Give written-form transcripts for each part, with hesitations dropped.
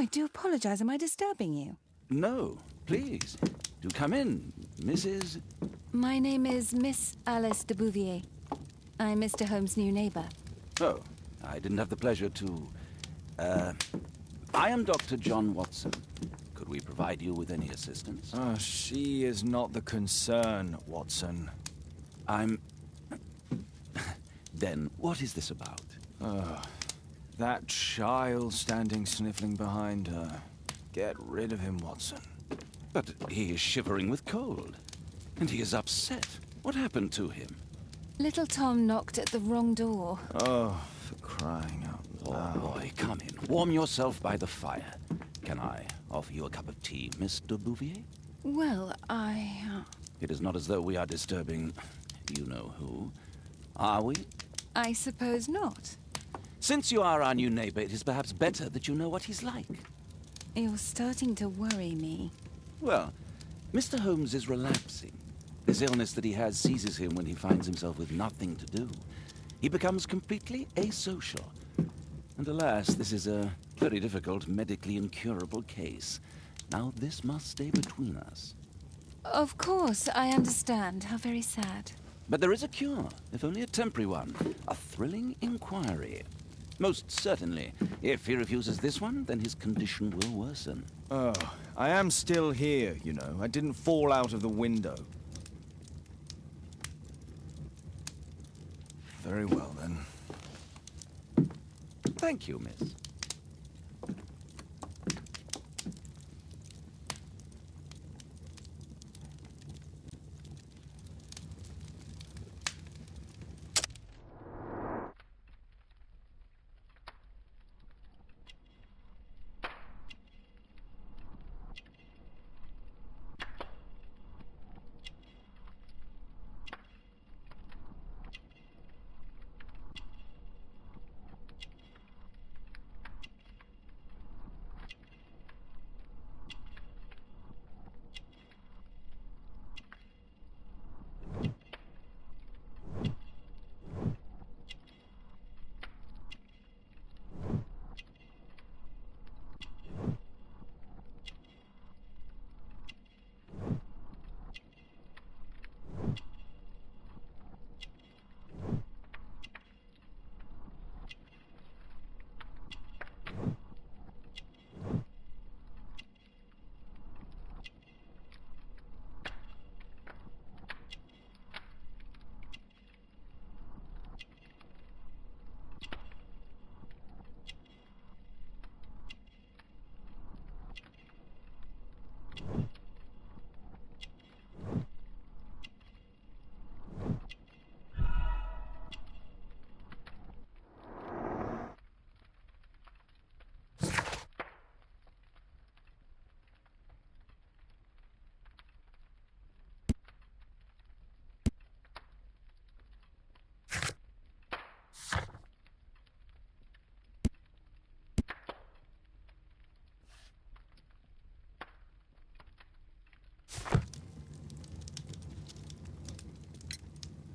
I do apologize. Am I disturbing you? No, please. Do come in, Mrs. My name is Miss Alice de Bouvier. I'm Mr. Holmes' new neighbor. Oh, I didn't have the pleasure to... I am Dr. John Watson. Could we provide you with any assistance? She is not the concern, Watson. I'm... Then, what is this about? That child standing sniffling behind her. Get rid of him, Watson. But he is shivering with cold. And he is upset. What happened to him? Little Tom knocked at the wrong door. Oh, for crying out loud. Oh, boy, come in. Warm yourself by the fire. Can I offer you a cup of tea, Mr. Bouvier? Well, It is not as though we are disturbing you-know-who. Are we? I suppose not. Since you are our new neighbor, it is perhaps better that you know what he's like. You're starting to worry me. Well, Mr. Holmes is relapsing. This illness that he has seizes him when he finds himself with nothing to do. He becomes completely asocial. And alas, this is a very difficult, medically incurable case. Now, this must stay between us. Of course, I understand. How very sad. But there is a cure, if only a temporary one. A thrilling inquiry. Most certainly. If he refuses this one, then his condition will worsen. Oh, I am still here, you know. I didn't fall out of the window. Very well, then. Thank you, miss.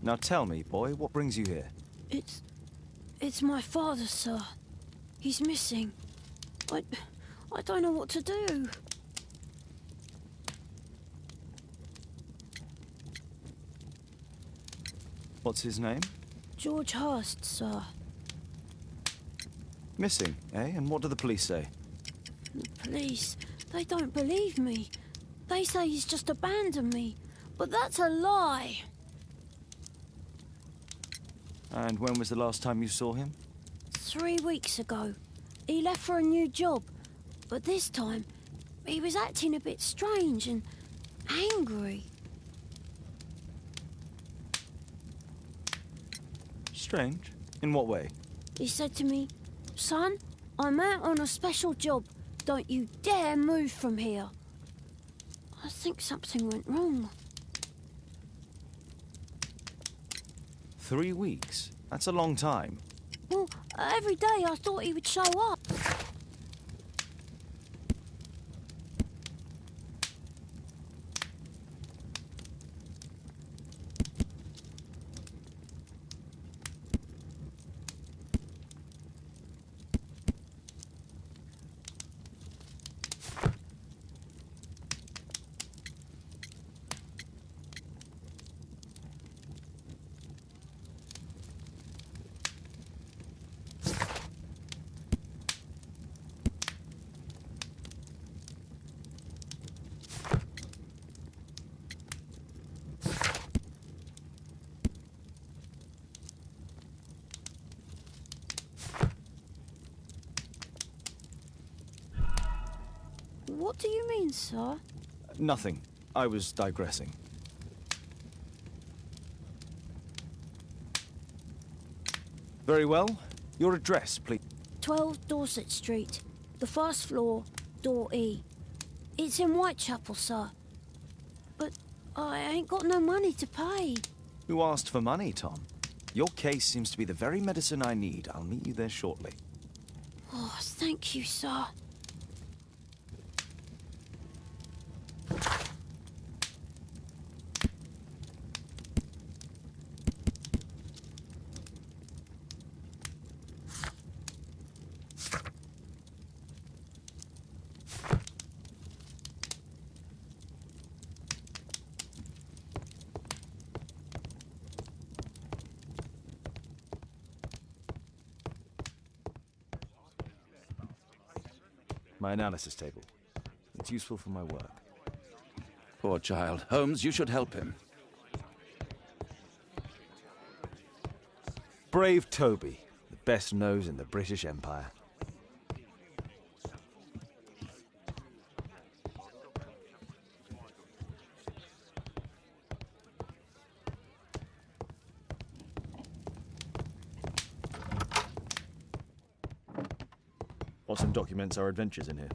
Now tell me, boy, what brings you here? It's my father, sir. He's missing. I don't know what to do. What's his name? George Hurst, sir. Missing, eh? And what do the police say? The police, they don't believe me. They say he's just abandoned me. But that's a lie. And when was the last time you saw him? 3 weeks ago. He left for a new job. But this time, he was acting a bit strange and angry. Strange? In what way? He said to me, "Son, I'm out on a special job. Don't you dare move from here." I think something went wrong. 3 weeks? That's a long time. Well, every day I thought he would show up. What do you mean, sir? Nothing. I was digressing. Very well. Your address, please. 12 Dorset Street, the first floor, door E. It's in Whitechapel, sir. But I ain't got no money to pay. Who asked for money, Tom? Your case seems to be the very medicine I need. I'll meet you there shortly. Oh, thank you, sir. My analysis table. It's useful for my work. Poor child. Holmes, you should help him. Brave Toby, the best nose in the British Empire. Watson documents our adventures in here.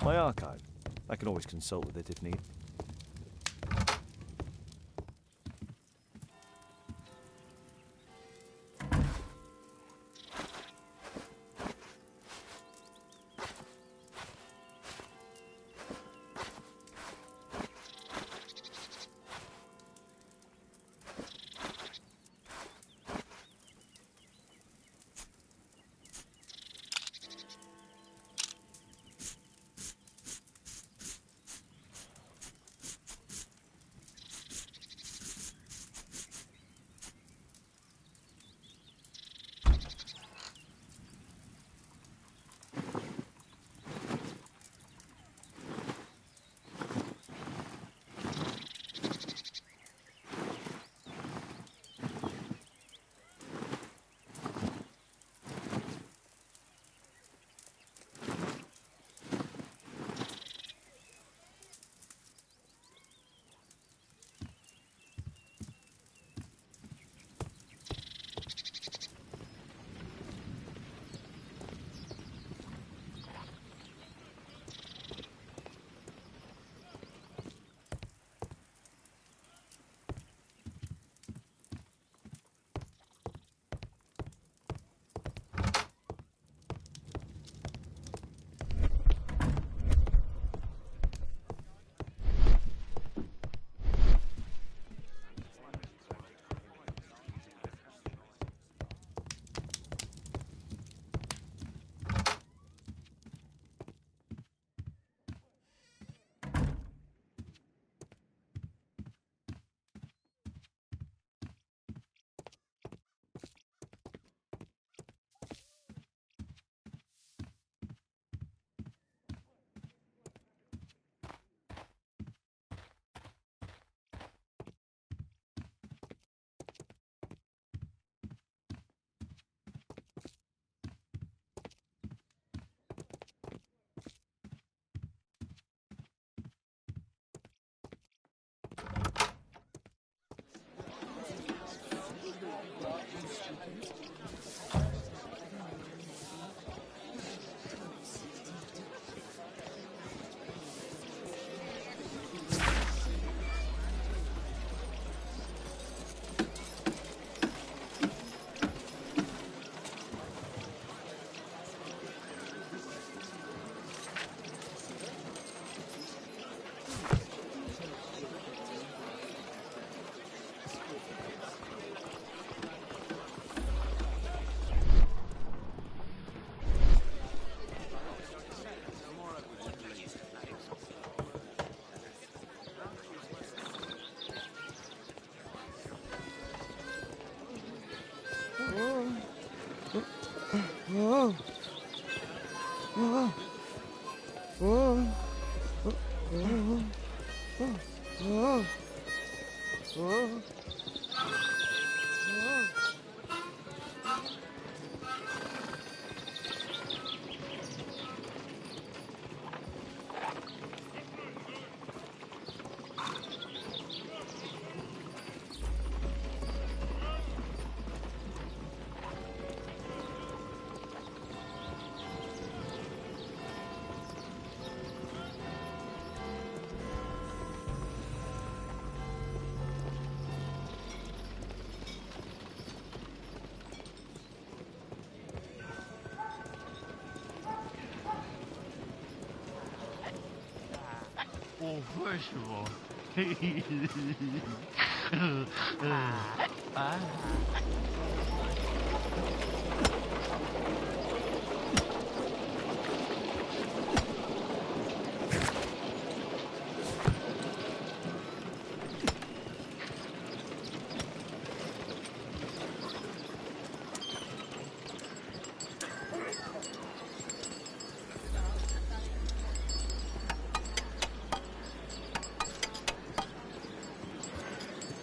My archive. I can always consult with it if need. Well, first of all,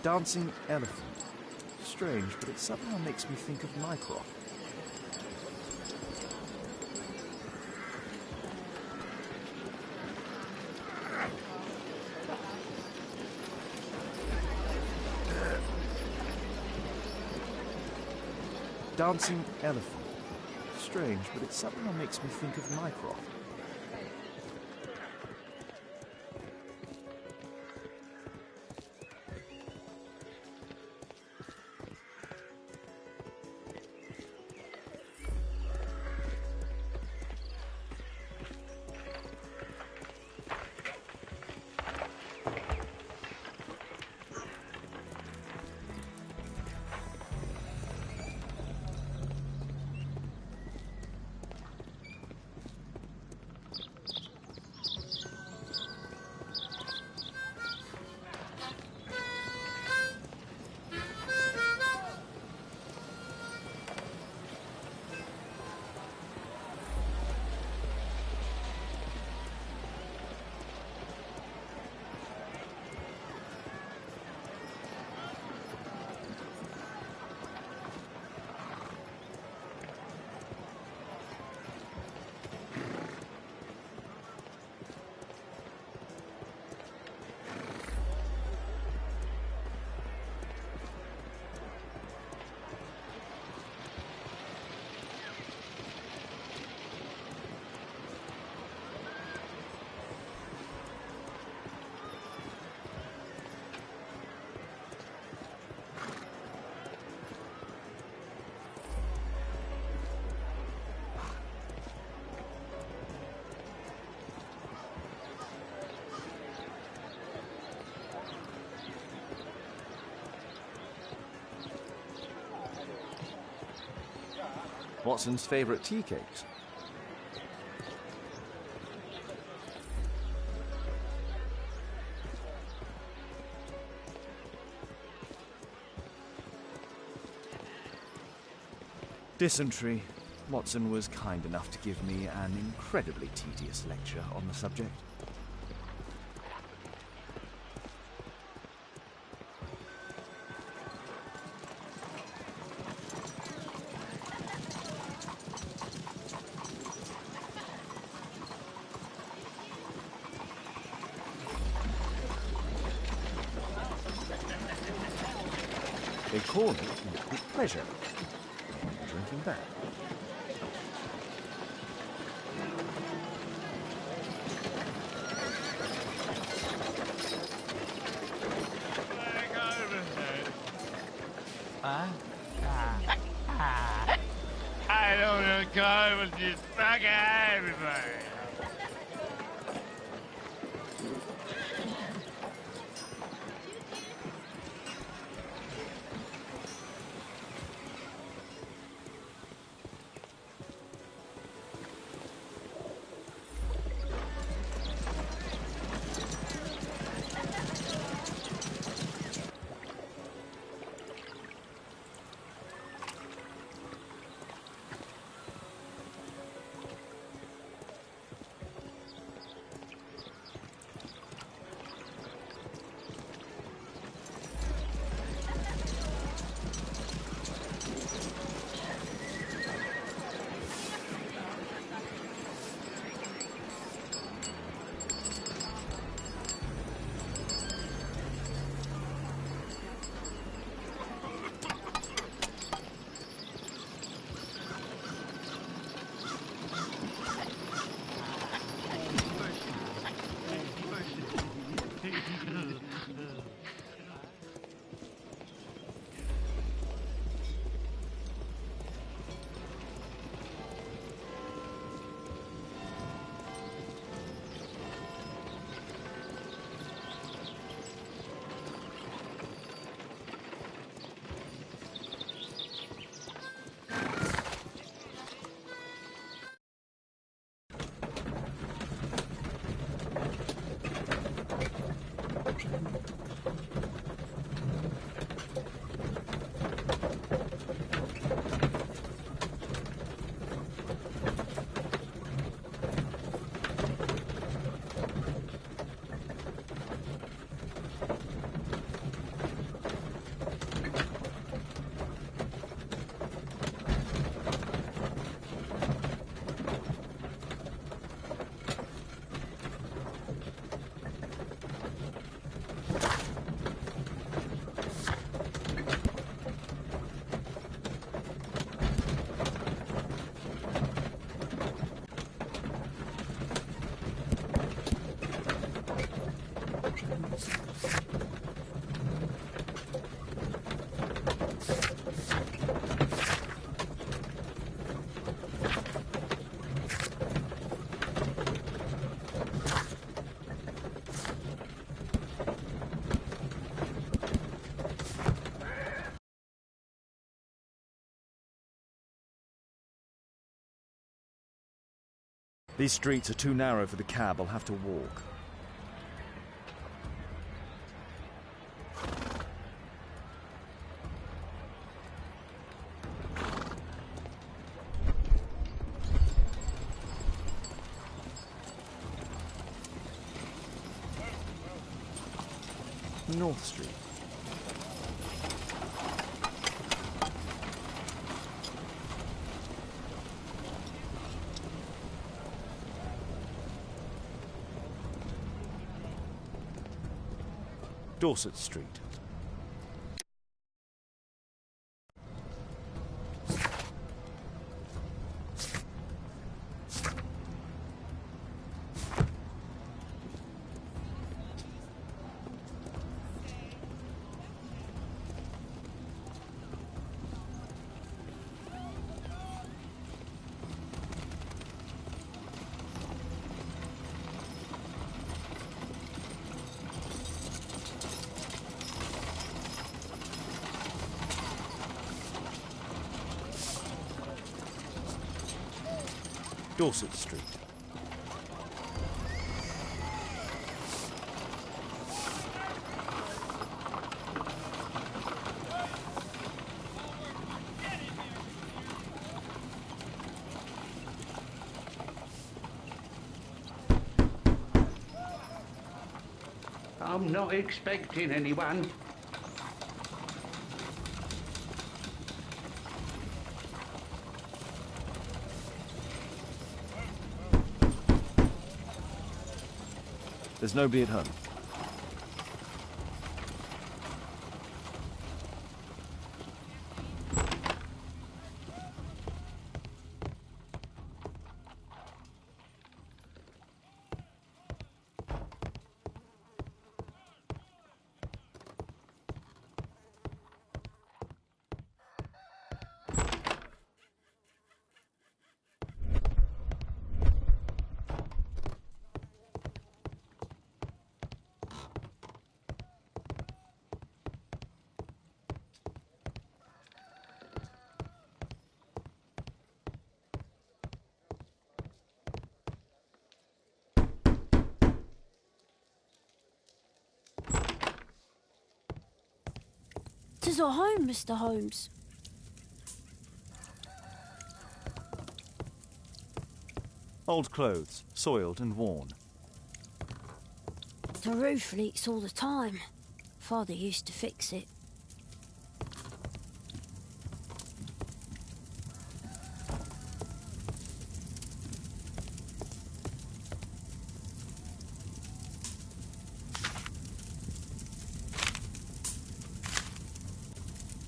Dancing elephant. Strange, but it somehow makes me think of Mycroft. Dancing elephant. Strange, but it somehow makes me think of Mycroft. Watson's favourite tea cakes. Dysentery. Watson was kind enough to give me an incredibly tedious lecture on the subject. They call it with pleasure. Drinking that. I don't know, God, but just fuck everybody. These streets are too narrow for the cab. I'll have to walk. North Street. Dorset Street. Dorset Street. I'm not expecting anyone. There's nobody at home. Tis our home, Mr. Holmes. Old clothes, soiled and worn. The roof leaks all the time. Father used to fix it.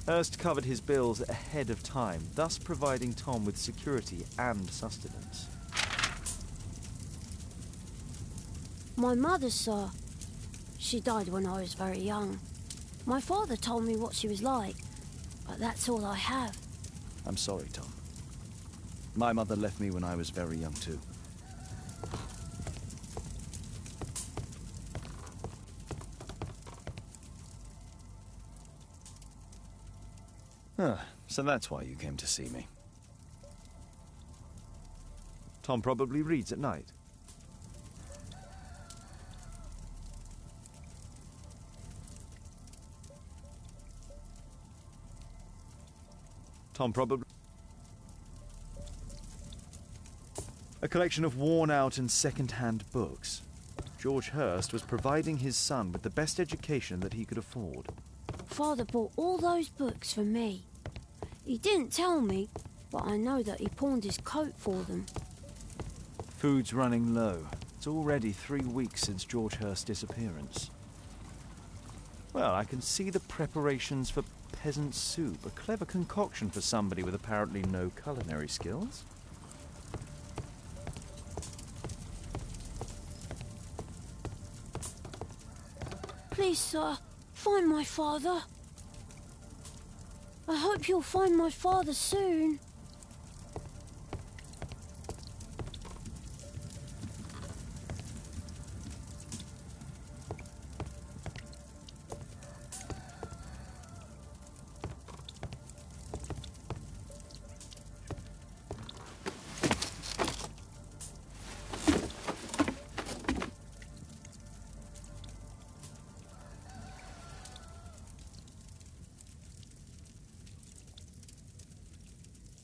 Hurst covered his bills ahead of time, thus providing Tom with security and sustenance. My mother, sir. She died when I was very young. My father told me what she was like, but that's all I have. I'm sorry, Tom. My mother left me when I was very young, too. So that's why you came to see me. Tom probably reads at night. Tom probably... A collection of worn-out and second-hand books. George Hurst was providing his son with the best education that he could afford. Father bought all those books for me. He didn't tell me, but I know that he pawned his coat for them. Food's running low. It's already 3 weeks since George Hurst's disappearance. Well, I can see the preparations for peasant soup, a clever concoction for somebody with apparently no culinary skills. Please, sir, find my father. I hope you'll find my father soon.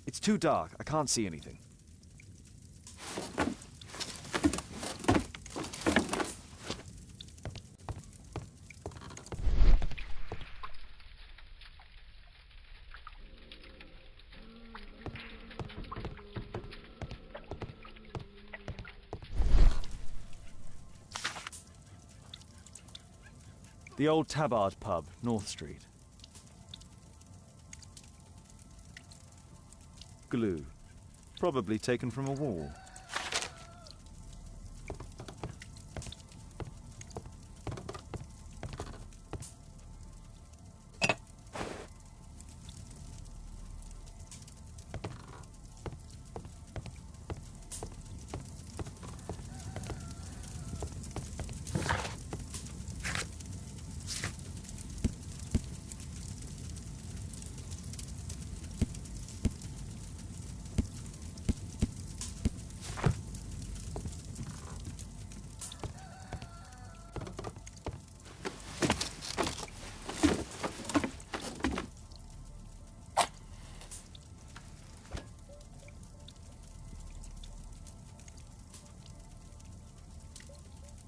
It's too dark. I can't see anything. The old Tabard pub, North Street. Glue. Probably taken from a wall.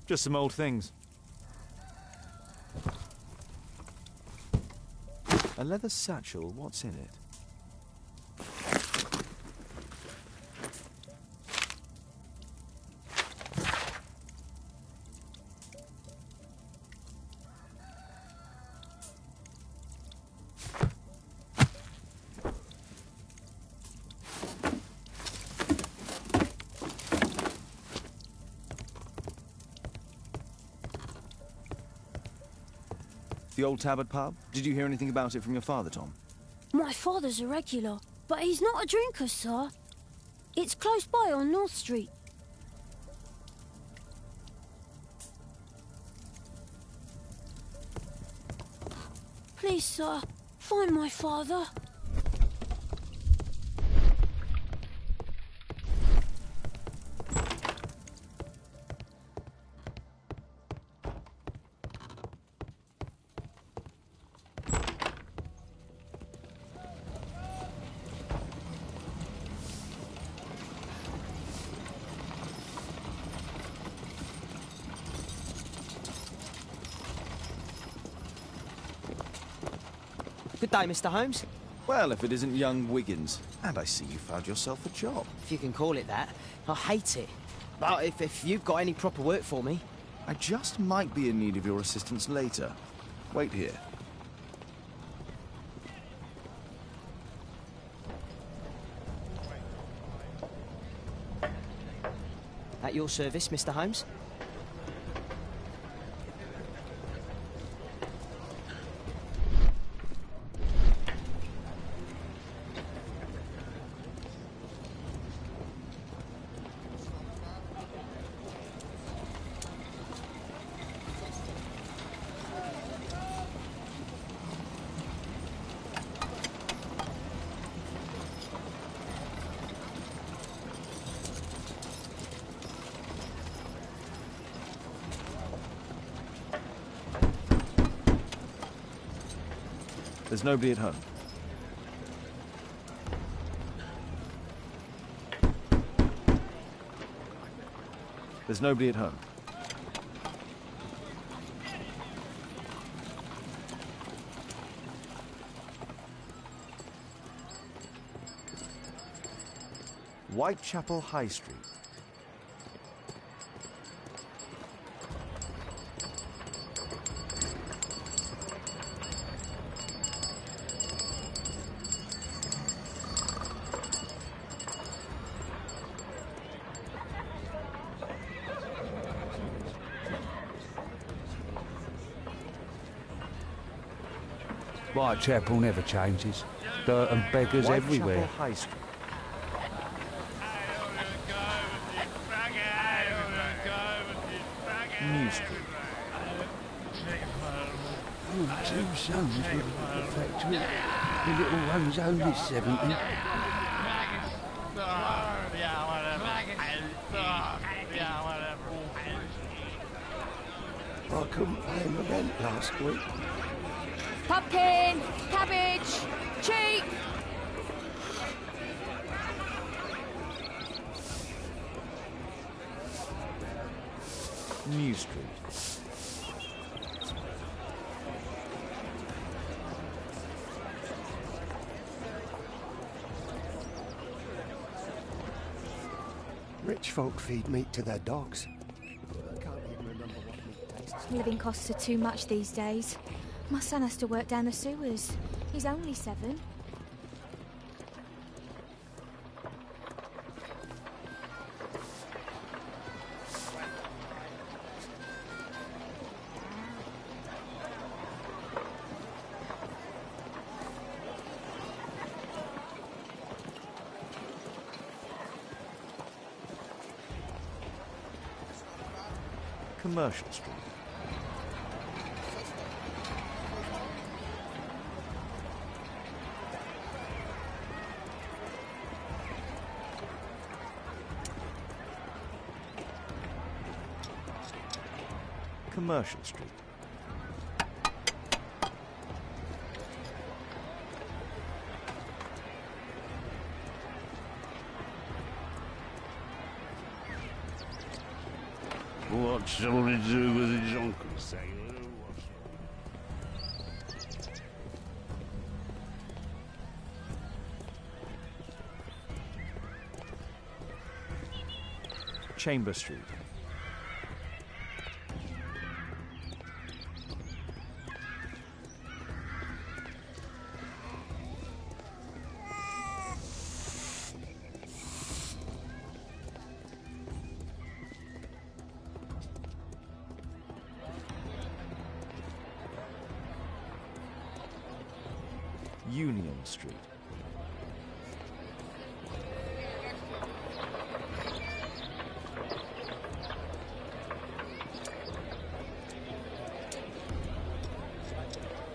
Just some old things. A leather satchel, what's in it? The old Tabard pub? Did you hear anything about it from your father, Tom? My father's a regular, but he's not a drinker, sir. It's close by on North Street. Please, sir, find my father. Good day, Mr. Holmes. Well, if it isn't young Wiggins. And I see you found yourself a job. If you can call it that. I hate it. But if you've got any proper work for me... I just might be in need of your assistance later. Wait here. At your service, Mr. Holmes. There's nobody at home. There's nobody at home. Whitechapel High Street. Whitechapel never changes. Dirt and beggars everywhere. High Street. New Street. Two sons with a factory. The little one's only 70. I couldn't pay my rent last week. Pumpkin, cabbage, cheek. New Street. Rich folk feed meat to their dogs. I can't even remember what meat tastes. Living costs are too much these days. My son has to work down the sewers. He's only 7. Commercial Street. Commercial Street. What shall we do with his uncle, sailor? Chamber Street. Union Street.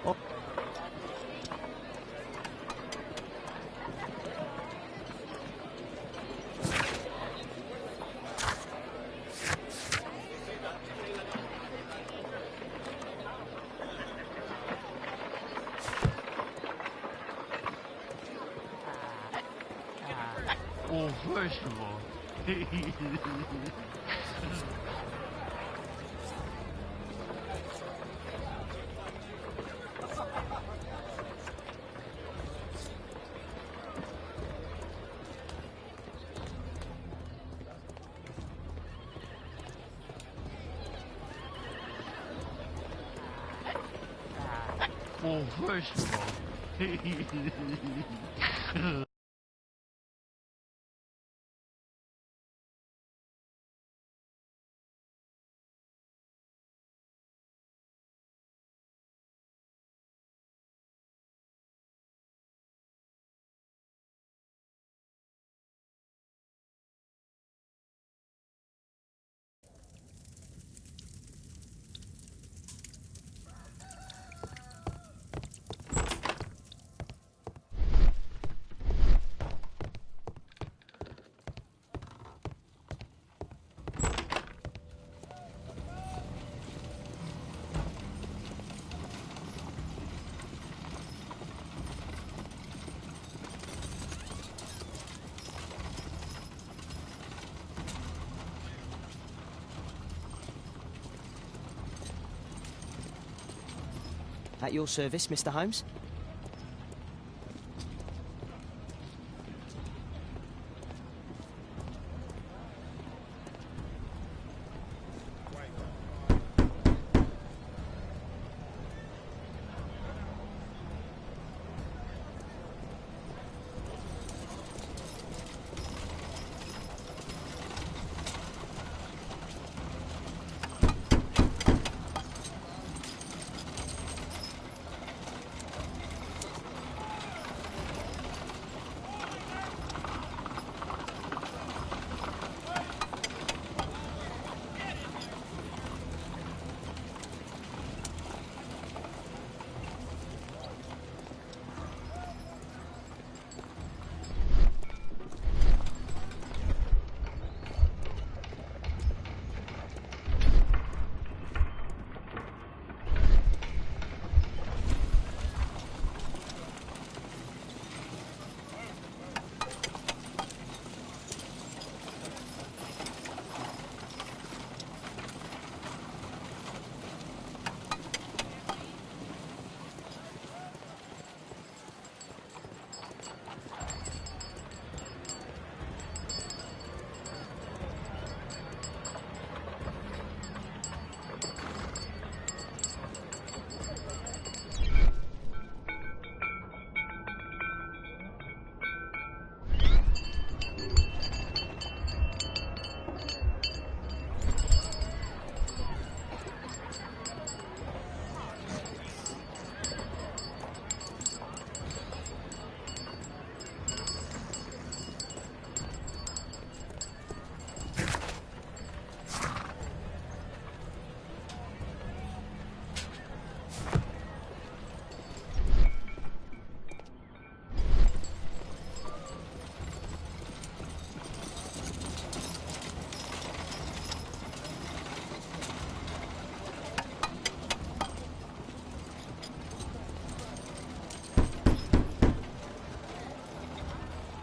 Oh. Well, first of all, At your service, Mr. Holmes?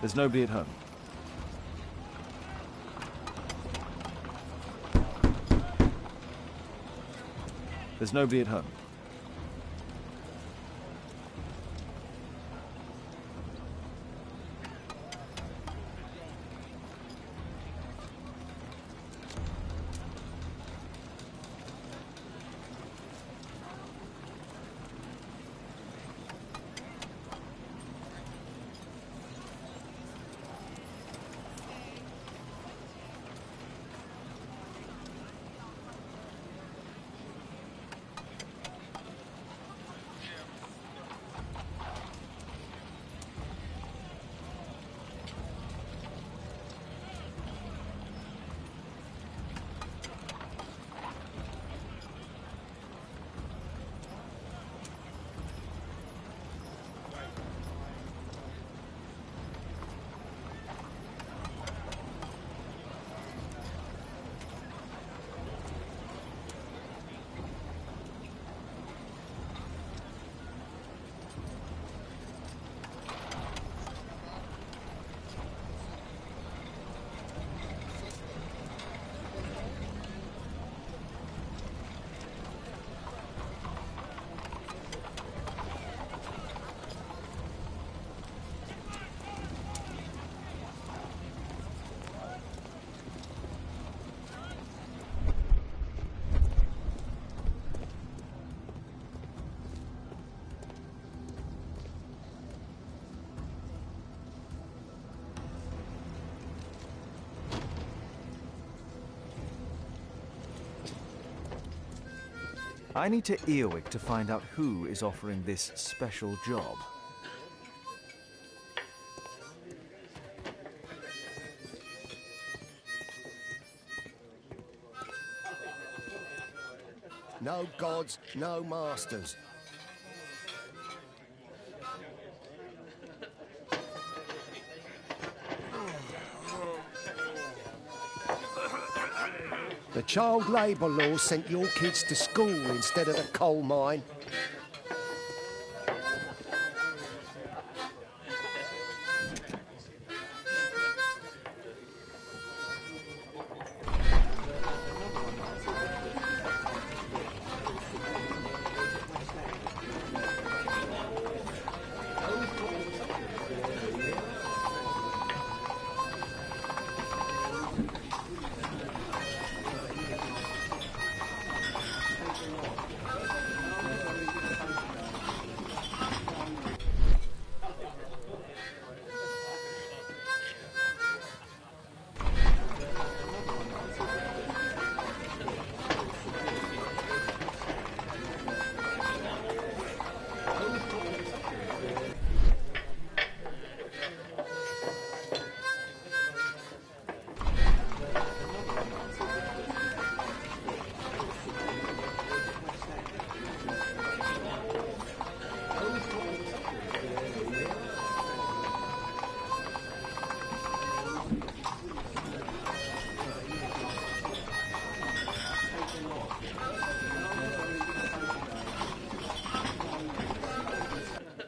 There's nobody at home. There's nobody at home. I need to Earwig to find out who is offering this special job. No gods, no masters. The child labour law sent your kids to school instead of the coal mine.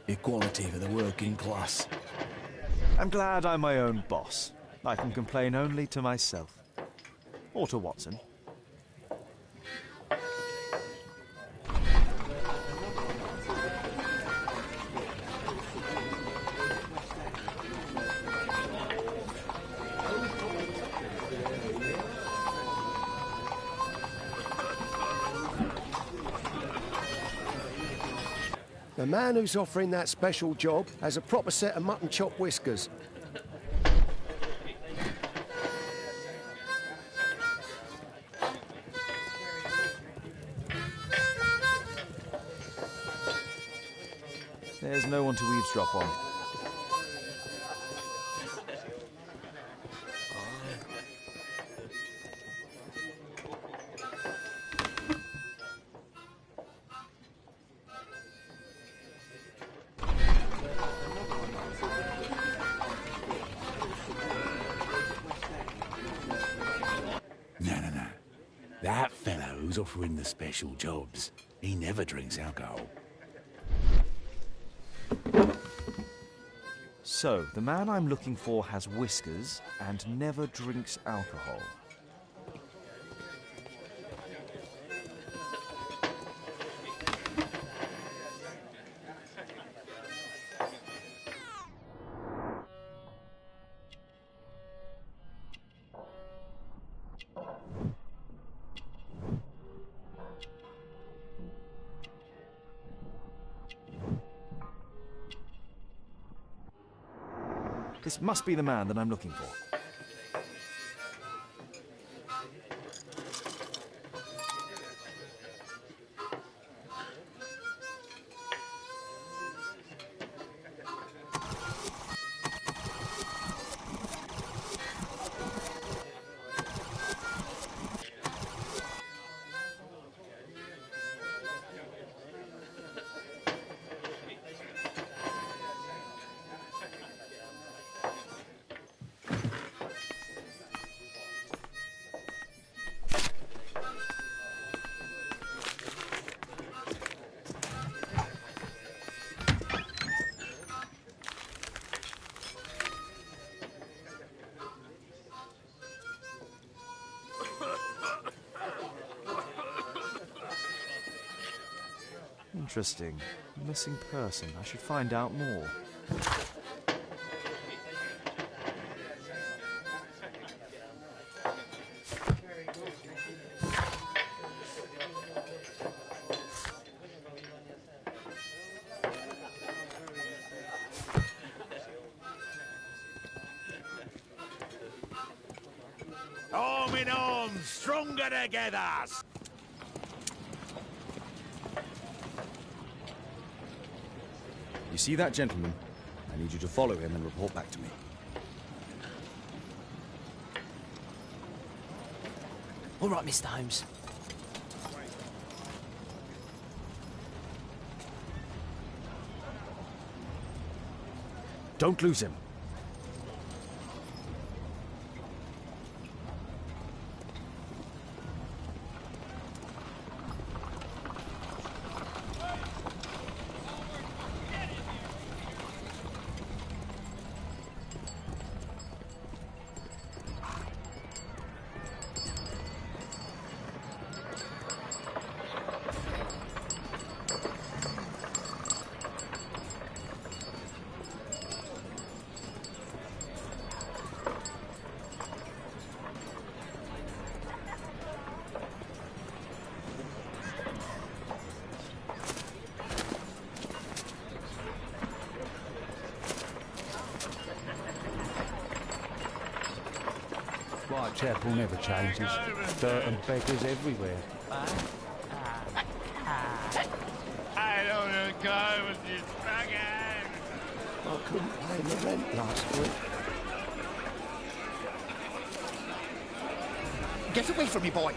Equality for the working class. I'm glad I'm my own boss. I can complain only to myself. Or to Watson. The man who's offering that special job has a proper set of mutton chop whiskers. There's no one to eavesdrop on. No. That fellow who's offering the special jobs, he never drinks alcohol. So, the man I'm looking for has whiskers and never drinks alcohol. This must be the man that I'm looking for. Interesting. Missing person. I should find out more. Arm in arm, stronger together! You see that gentleman? I need you to follow him and report back to me. All right, Mr. Holmes. Don't lose him. Whitechapel never changes. Dirt and beggars everywhere. I don't want to go with this bugger. I couldn't pay the rent last week. Get away from me, boy!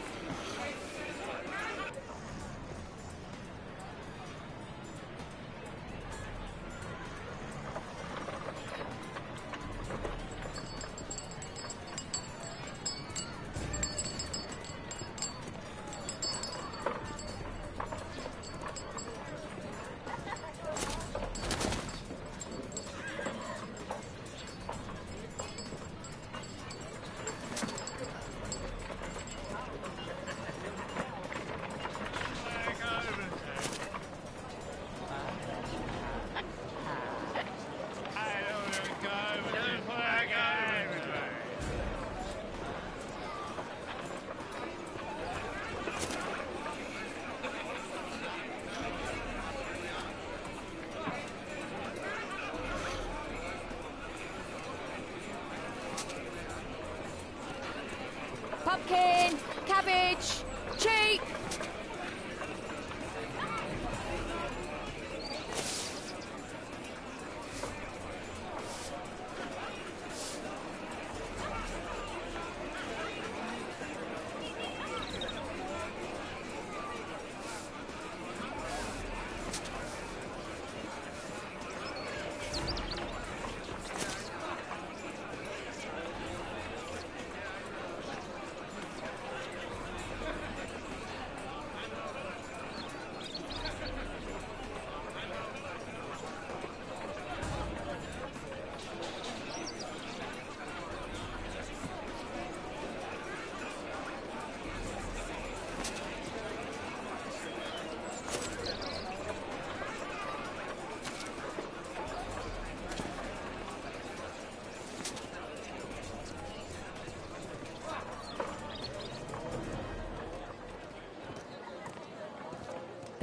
Pumpkin, cabbage, cheap.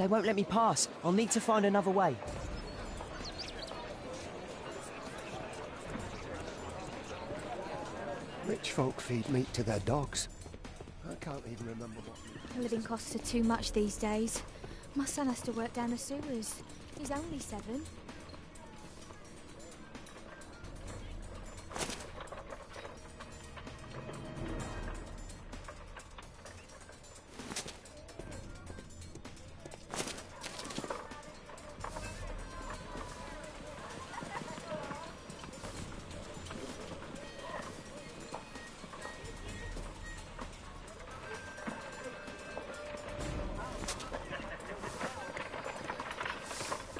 They won't let me pass. I'll need to find another way. Rich folk feed meat to their dogs. I can't even remember what... Living costs are too much these days. My son has to work down the sewers. He's only 7.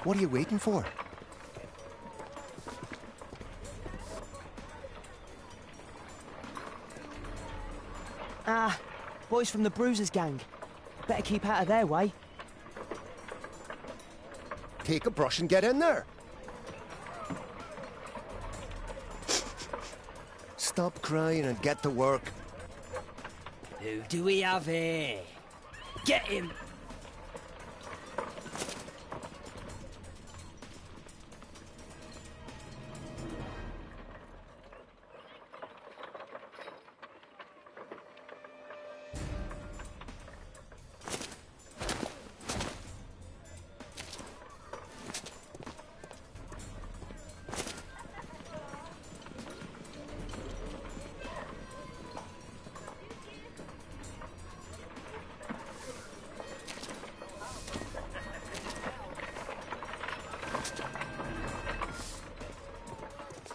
What are you waiting for? Ah, boys from the Bruisers gang. Better keep out of their way. Take a brush and get in there. Stop crying and get to work. Who do we have here? Get him!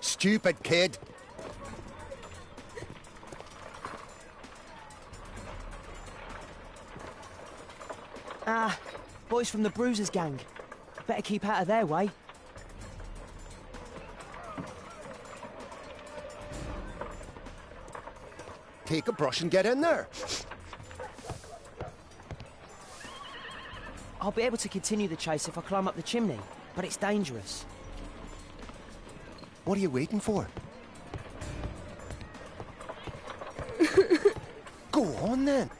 Stupid kid. Ah, boys from the Bruisers gang. Better keep out of their way. Take a brush and get in there. I'll be able to continue the chase if I climb up the chimney, but it's dangerous. What are you waiting for? Go on then.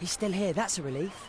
He's still here, that's a relief.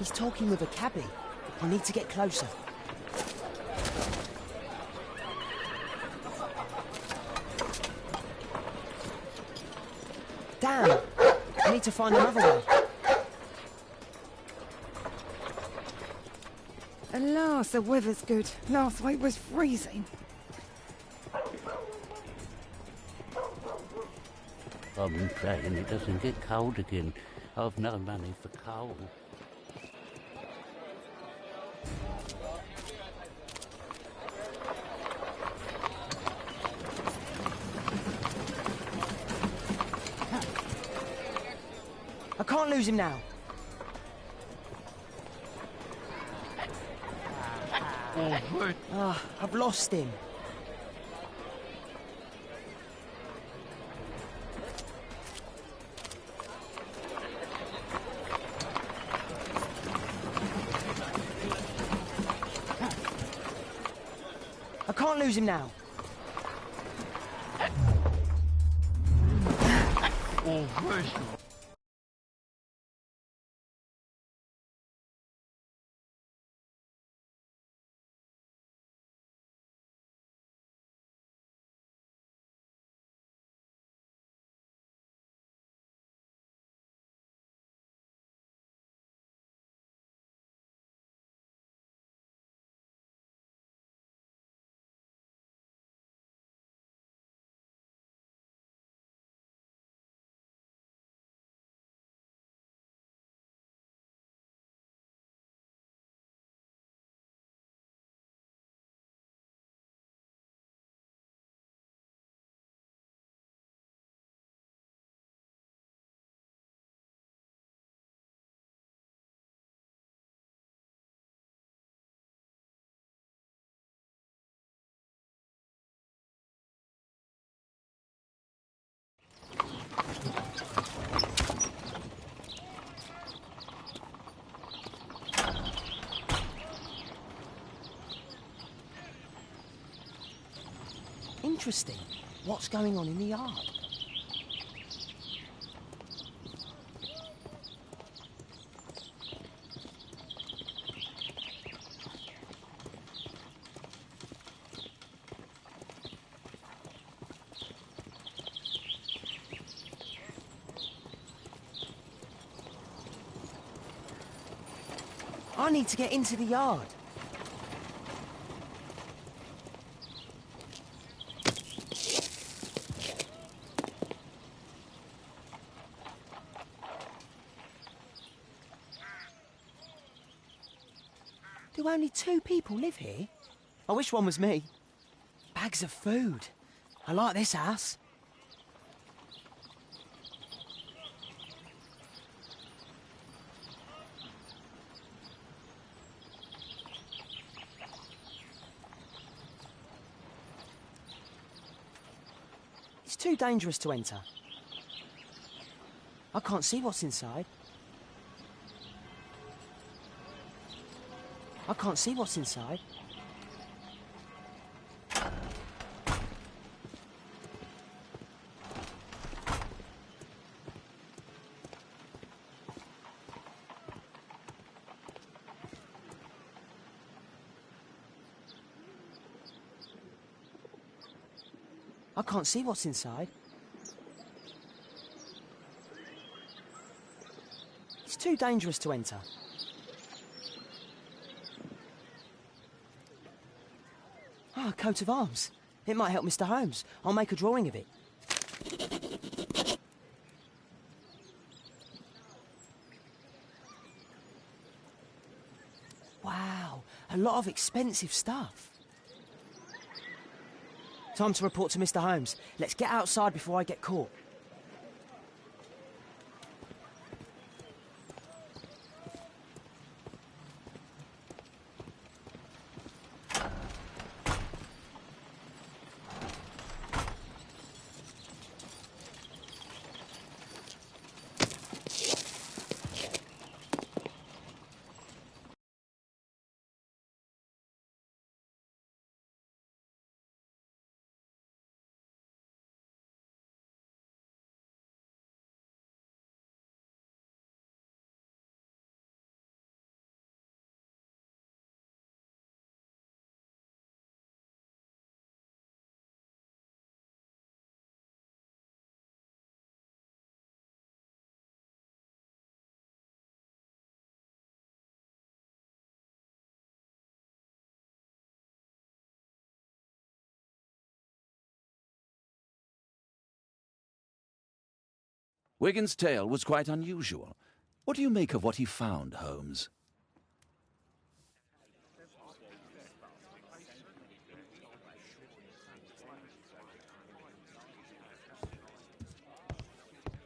He's talking with a cabbie. I need to get closer. Damn! I need to find another way. At last, the weather's good. Last week was freezing. I've been praying it doesn't get cold again. I've no money for coal. I can't lose him now. I've lost him. I can't lose him now. Interesting. What's going on in the yard? I need to get into the yard. Do only 2 people live here? I wish one was me. Bags of food. I like this house. It's too dangerous to enter. I can't see what's inside. I can't see what's inside. I can't see what's inside. It's too dangerous to enter. Ah, a coat of arms. It might help Mr. Holmes. I'll make a drawing of it. Wow, a lot of expensive stuff. Time to report to Mr. Holmes. Let's get outside before I get caught. Wigan's tale was quite unusual. What do you make of what he found, Holmes?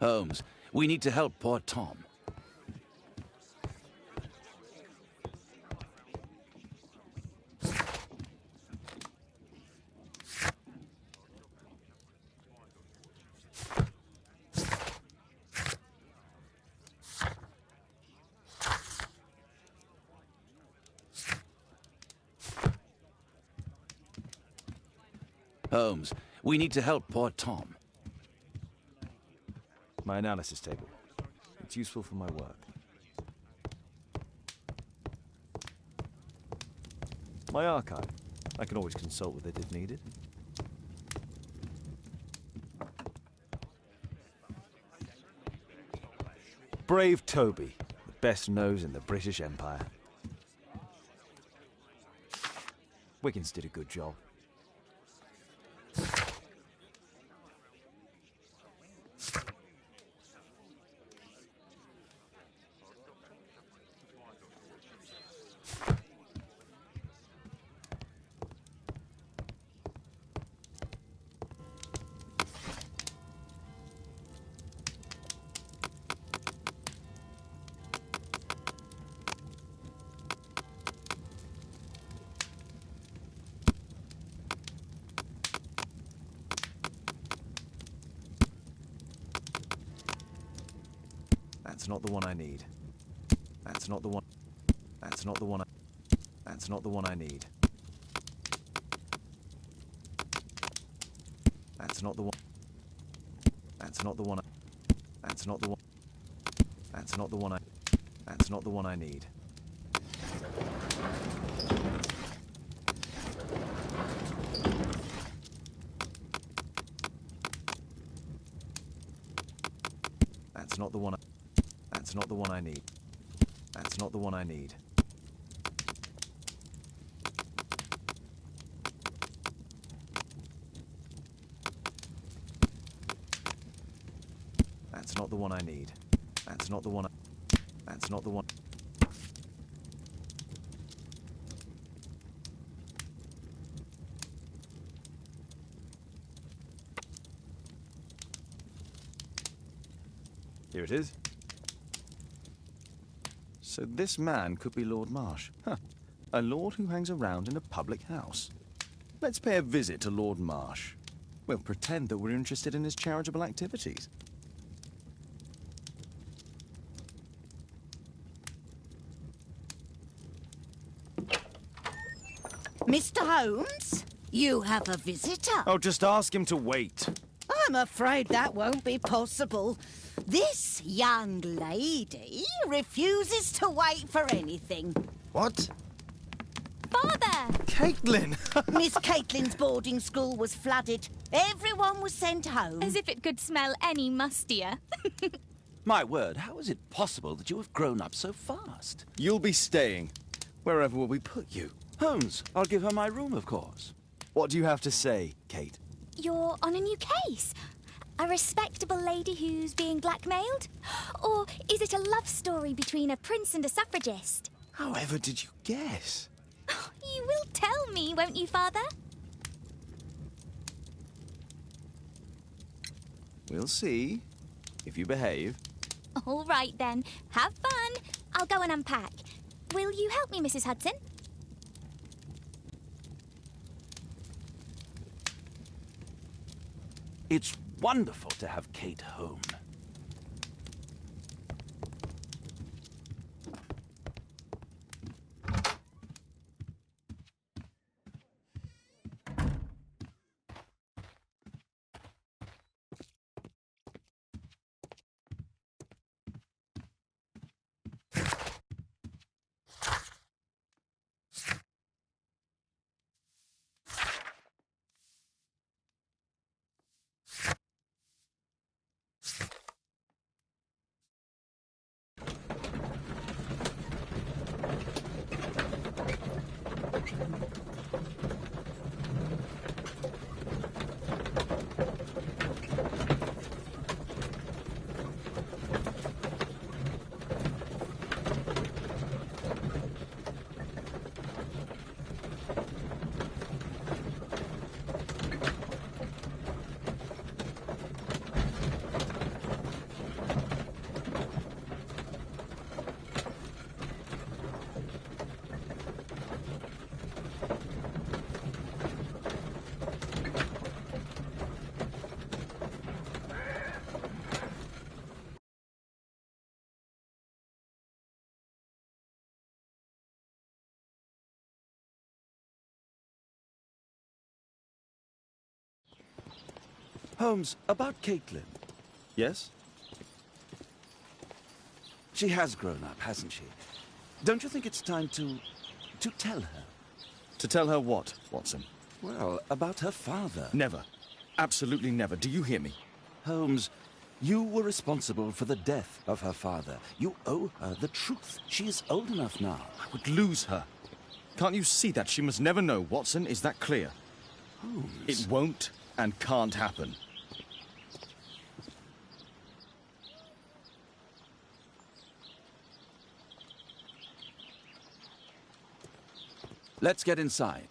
Holmes, we need to help poor Tom. Holmes, we need to help poor Tom. My analysis table. It's useful for my work. My archive. I can always consult with it if needed. Brave Toby, the best nose in the British Empire. Wiggins did a good job. That's not the one I need. That's not the one. That's not the one. That's not the one I need. That's not the one. That's not the one. That's not the one. That's not the one I. That's not the one I need. That's not the one. That's not the one I need. That's not the one I need. That's not the one I need. That's not the one. That's not the one. Here it is. So this man could be Lord Marsh. Huh. A lord who hangs around in a public house. Let's pay a visit to Lord Marsh. We'll pretend that we're interested in his charitable activities. Mr. Holmes, you have a visitor. Oh, just ask him to wait. I'm afraid that won't be possible. This young lady refuses to wait for anything. What? Father! Caitlin! Miss Caitlin's boarding school was flooded. Everyone was sent home. As if it could smell any mustier. My word, how is it possible that you have grown up so fast? You'll be staying. Wherever will we put you? Holmes, I'll give her my room, of course. What do you have to say, Kate? You're on a new case. A respectable lady who's being blackmailed? Or is it a love story between a prince and a suffragist? However did you guess? You will tell me, won't you, Father? We'll see. If you behave. All right, then. Have fun. I'll go and unpack. Will you help me, Mrs. Hudson? It's wonderful to have Kate home. Holmes, about Caitlin. Yes? She has grown up, hasn't she? Don't you think it's time to tell her? To tell her what, Watson? Well, about her father. Never. Absolutely never. Do you hear me? Holmes, you were responsible for the death of her father. You owe her the truth. She is old enough now. I would lose her. Can't you see that? She must never know, Watson. Is that clear? Holmes. It won't and can't happen. Let's get inside.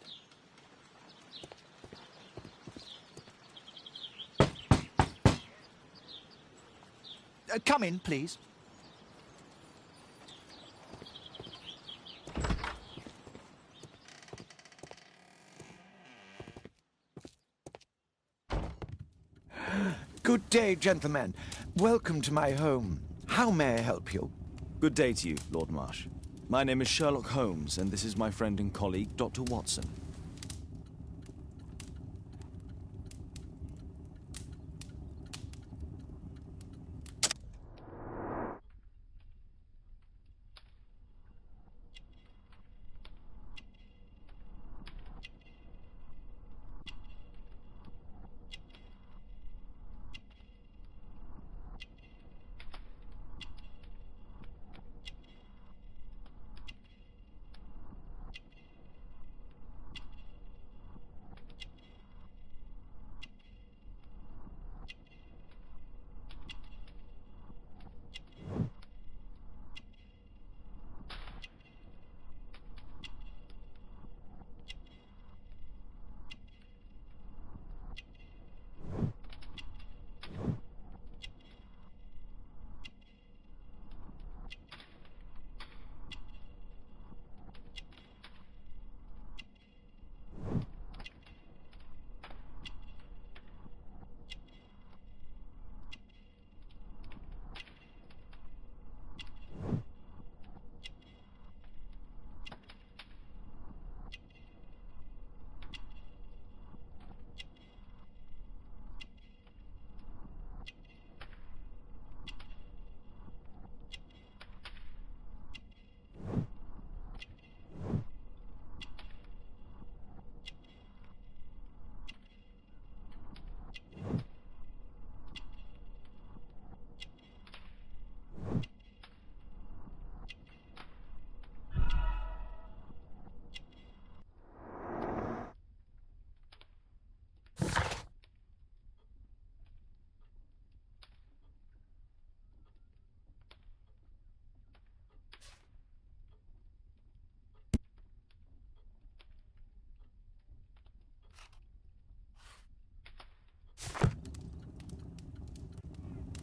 Come in, please. Good day, gentlemen. Welcome to my home. How may I help you? Good day to you, Lord Marsh. My name is Sherlock Holmes, and this is my friend and colleague, Dr. Watson.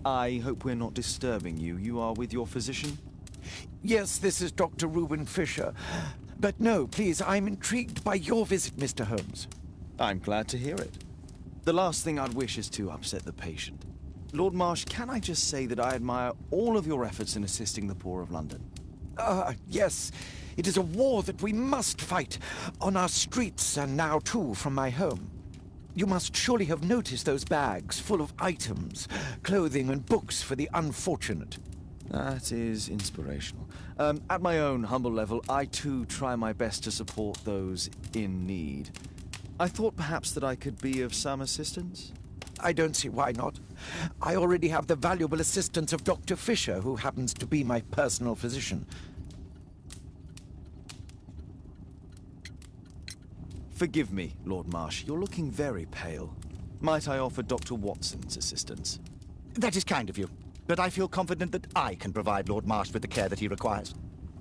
I hope we're not disturbing you. You are with your physician? Yes, this is Dr. Reuben Fisher. But no, please, I'm intrigued by your visit, Mr. Holmes. I'm glad to hear it. The last thing I'd wish is to upset the patient. Lord Marsh, can I just say that I admire all of your efforts in assisting the poor of London? Yes. It is a war that we must fight, on our streets and now, too, from my home. You must surely have noticed those bags full of items, clothing and books for the unfortunate. That is inspirational. At my own humble level, I too try my best to support those in need. I thought perhaps that I could be of some assistance. I don't see why not. I already have the valuable assistance of Dr. Fisher, who happens to be my personal physician. Forgive me, Lord Marsh. You're looking very pale. Might I offer Dr. Watson's assistance? That is kind of you, but I feel confident that I can provide Lord Marsh with the care that he requires.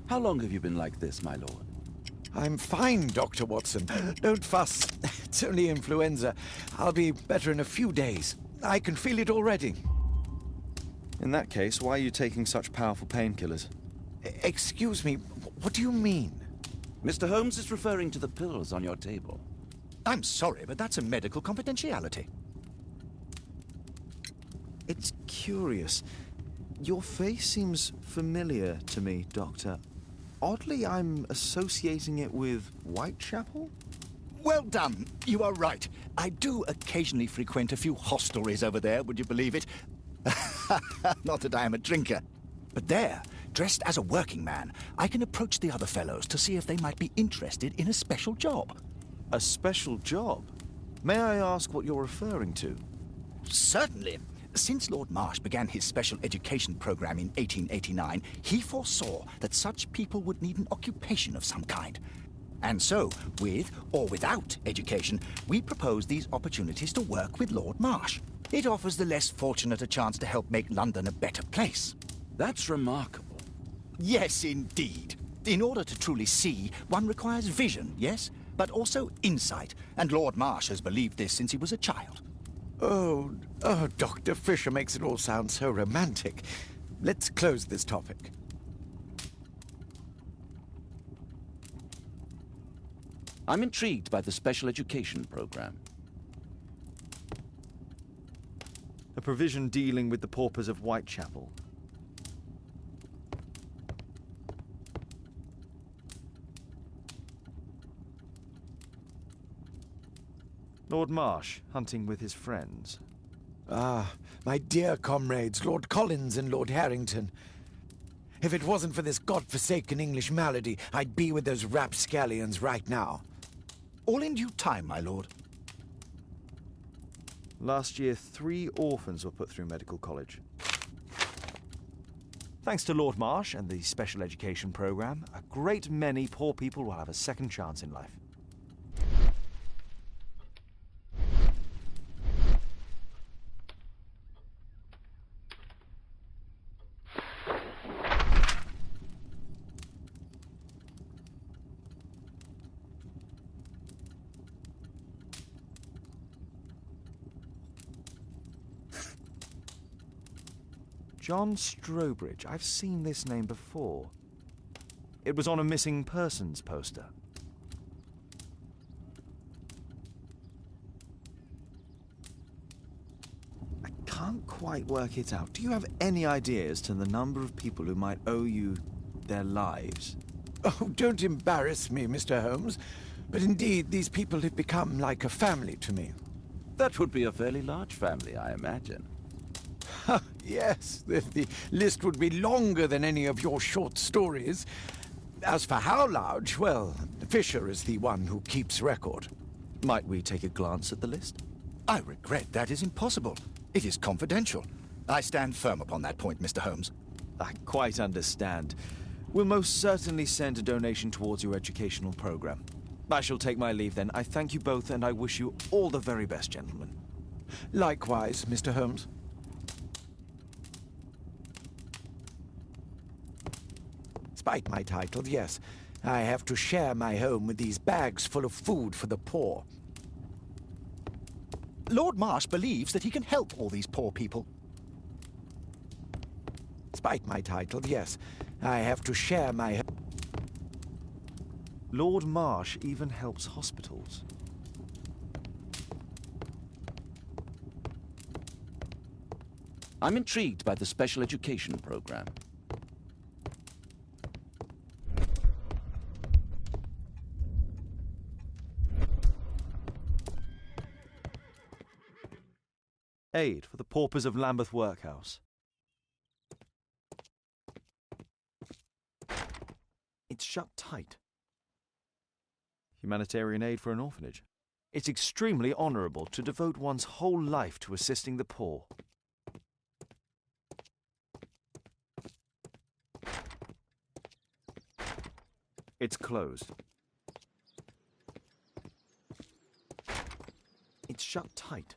How long have you been like this, my lord? I'm fine, Dr. Watson. Don't fuss. It's only influenza. I'll be better in a few days. I can feel it already. In that case, why are you taking such powerful painkillers? Excuse me, what do you mean? Mr. Holmes is referring to the pills on your table. I'm sorry, but that's a medical confidentiality. It's curious. Your face seems familiar to me, Doctor. Oddly, I'm associating it with Whitechapel? Well done. You are right. I do occasionally frequent a few hostelries over there, would you believe it? Not that I am a drinker. But there, dressed as a working man, I can approach the other fellows to see if they might be interested in a special job. A special job? May I ask what you're referring to? Certainly. Since Lord Marsh began his special education program in 1889, he foresaw that such people would need an occupation of some kind. And so, with or without education, we propose these opportunities to work with Lord Marsh. It offers the less fortunate a chance to help make London a better place. That's remarkable. Yes, indeed. In order to truly see, one requires vision, yes, but also insight. And Lord Marsh has believed this since he was a child. Oh, Dr. Fisher makes it all sound so romantic. Let's close this topic. I'm intrigued by the special education program. A provision dealing with the paupers of Whitechapel. Lord Marsh, hunting with his friends. Ah, my dear comrades, Lord Collins and Lord Harrington. If it wasn't for this godforsaken English malady, I'd be with those rapscallions right now. All in due time, my lord. Last year, 3 orphans were put through medical college. Thanks to Lord Marsh and the special education program, a great many poor people will have a second chance in life. John Strobridge. I've seen this name before. It was on a missing persons poster. I can't quite work it out. Do you have any idea as to the number of people who might owe you their lives? Oh, don't embarrass me, Mr. Holmes. But indeed, these people have become like a family to me. That would be a fairly large family, I imagine. Yes, the list would be longer than any of your short stories. As for how large, well, Fisher is the one who keeps record. Might we take a glance at the list? I regret that is impossible. It is confidential. I stand firm upon that point, Mr. Holmes. I quite understand. We'll most certainly send a donation towards your educational program. I shall take my leave then. I thank you both, and I wish you all the very best, gentlemen. Likewise, Mr. Holmes. Despite my title, yes, I have to share my home with these bags full of food for the poor. Lord Marsh believes that he can help all these poor people. Despite my title, yes, I have to share my home. Lord Marsh even helps hospitals. I'm intrigued by the special education program. Aid for the paupers of Lambeth Workhouse. It's shut tight. Humanitarian aid for an orphanage. It's extremely honourable to devote one's whole life to assisting the poor. It's closed. It's shut tight.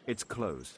It's closed.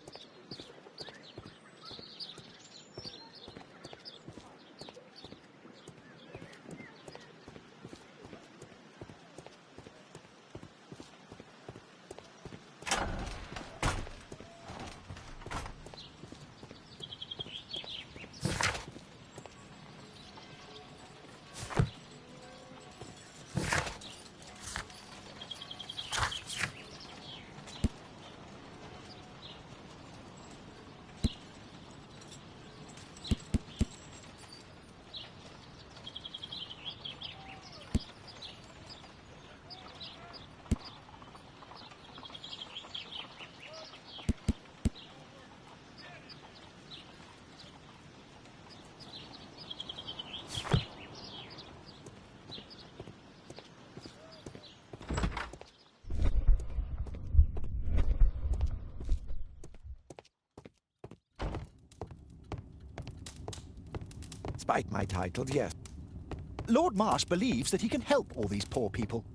Despite my title, yes. Lord Marsh believes that he can help all these poor people.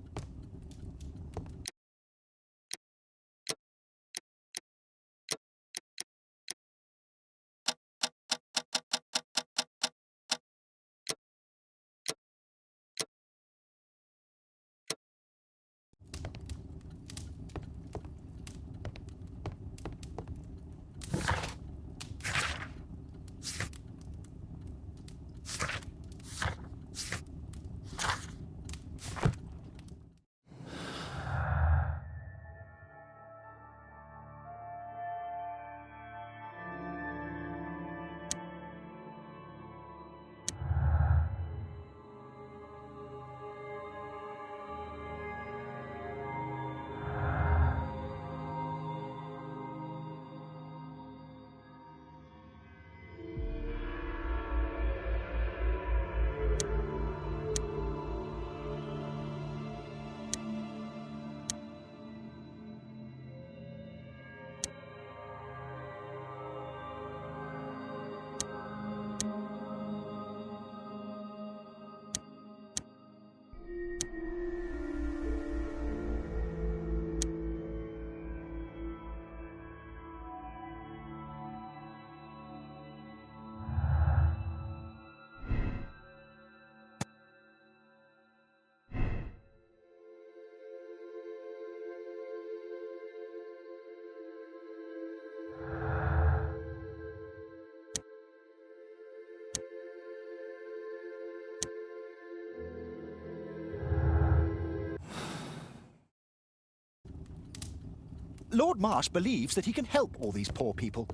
Lord Marsh believes that he can help all these poor people.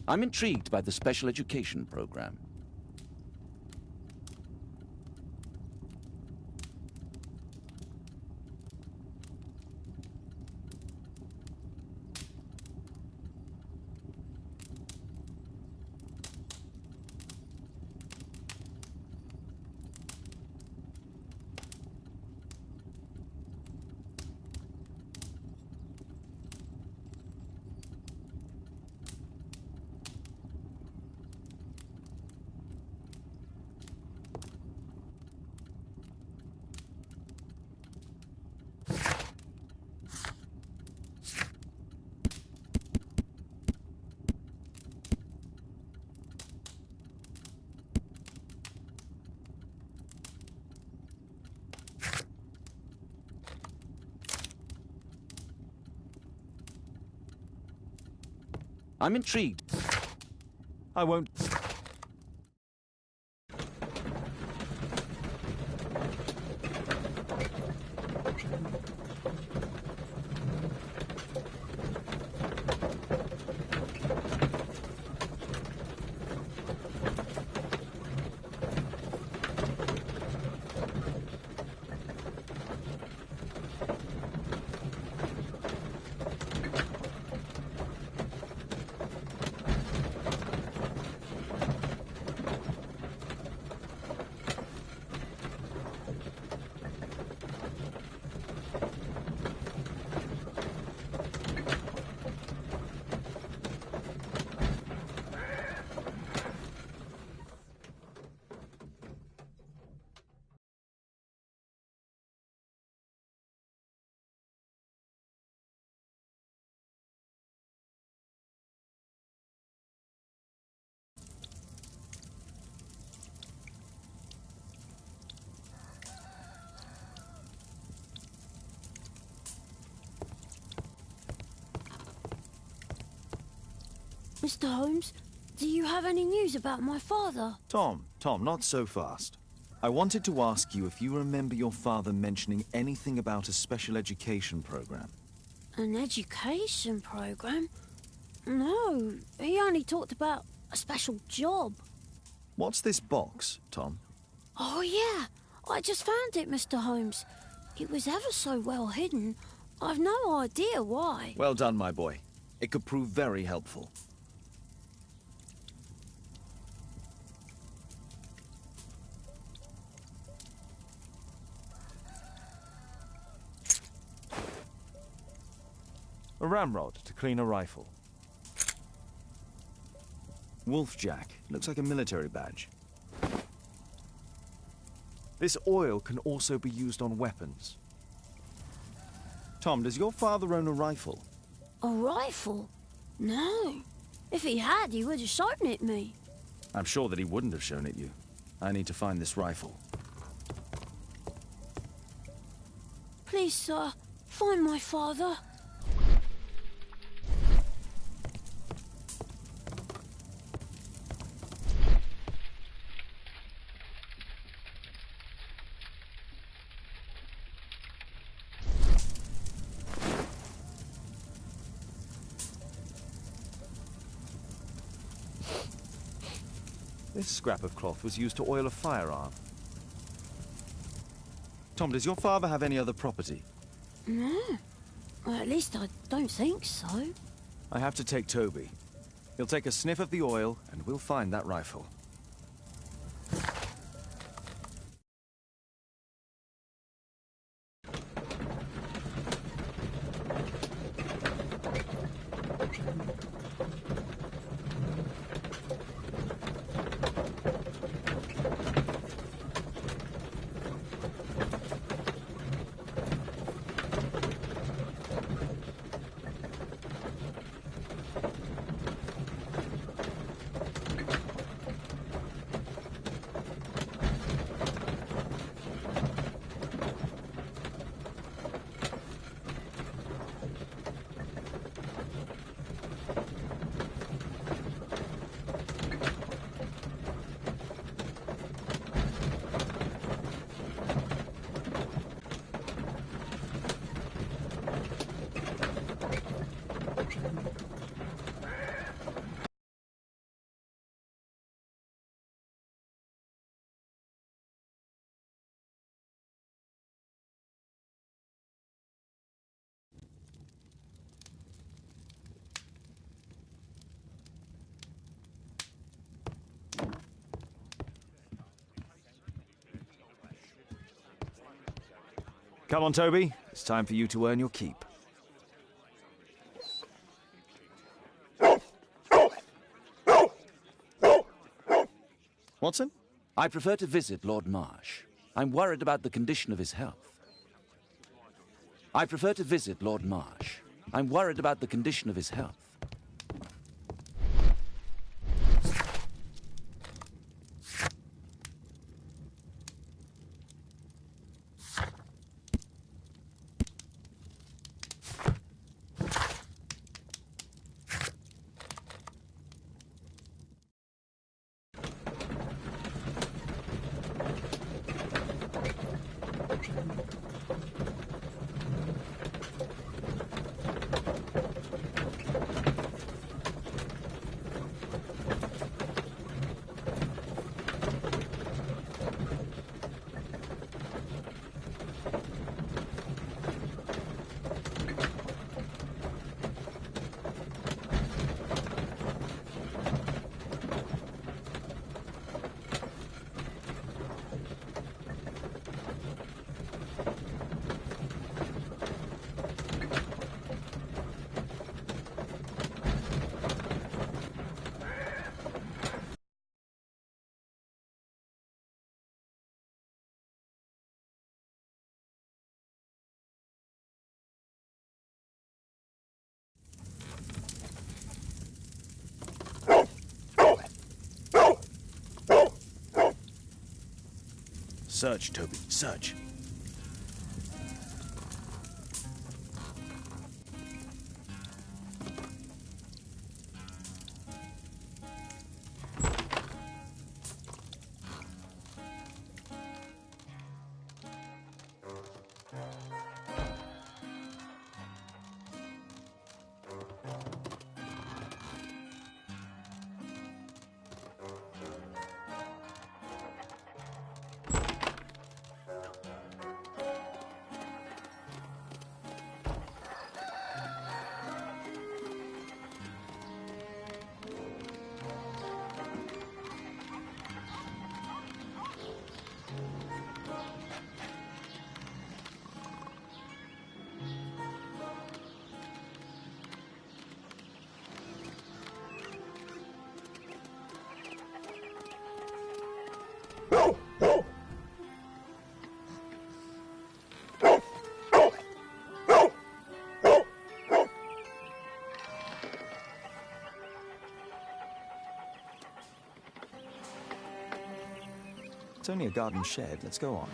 I'm intrigued by the special education program. I'm intrigued. I won't... Mr. Holmes, do you have any news about my father? Tom, not so fast. I wanted to ask you if you remember your father mentioning anything about a special education program. An education program? No, he only talked about a special job. What's this box, Tom? Oh, yeah. I just found it, Mr. Holmes. It was ever so well hidden. I've no idea why. Well done, my boy. It could prove very helpful. A ramrod to clean a rifle. Wolfjack. Looks like a military badge. This oil can also be used on weapons. Tom, does your father own a rifle? A rifle? No. If he had, he would have shown it me. I'm sure that he wouldn't have shown it you. I need to find this rifle. Please, sir, find my father. This scrap of cloth was used to oil a firearm. Tom, does your father have any other property? No. Well, at least I don't think so. I have to take Toby. He'll take a sniff of the oil, and we'll find that rifle. Come on, Toby. It's time for you to earn your keep. Watson? I prefer to visit Lord Marsh. I'm worried about the condition of his health. I prefer to visit Lord Marsh. I'm worried about the condition of his health. Search, Toby, search. It's only a garden shed. Let's go on.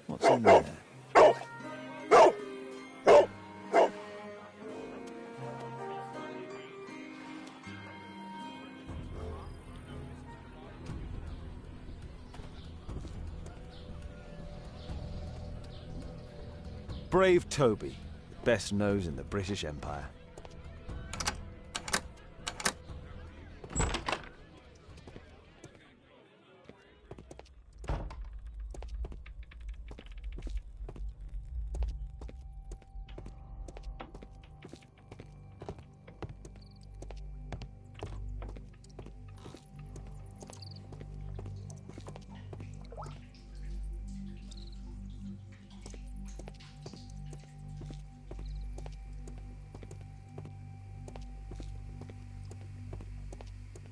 What's in there? Brave Toby, best nose in the British Empire.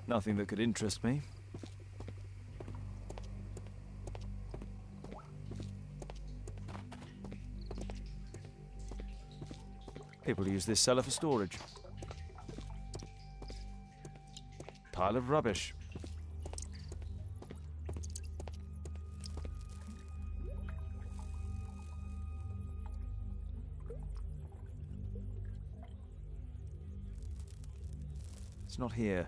Nothing that could interest me. People use this cellar for storage. Pile of rubbish. It's not here.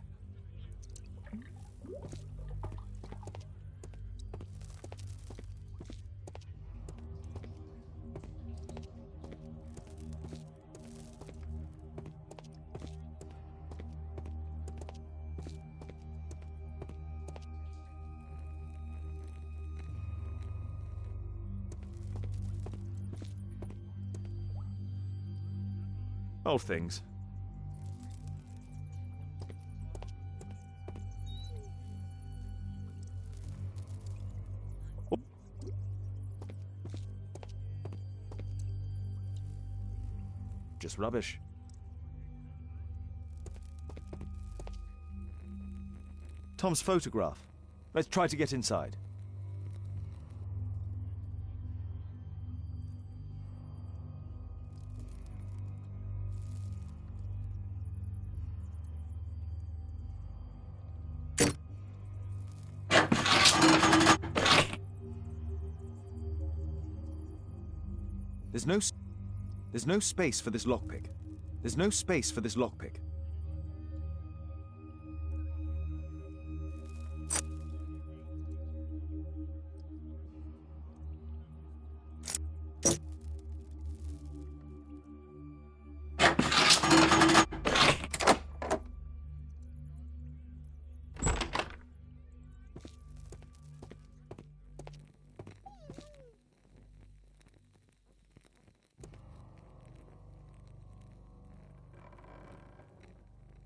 Old things. Just rubbish. Tom's photograph. Let's try to get inside. There's no space for this lockpick. There's no space for this lockpick.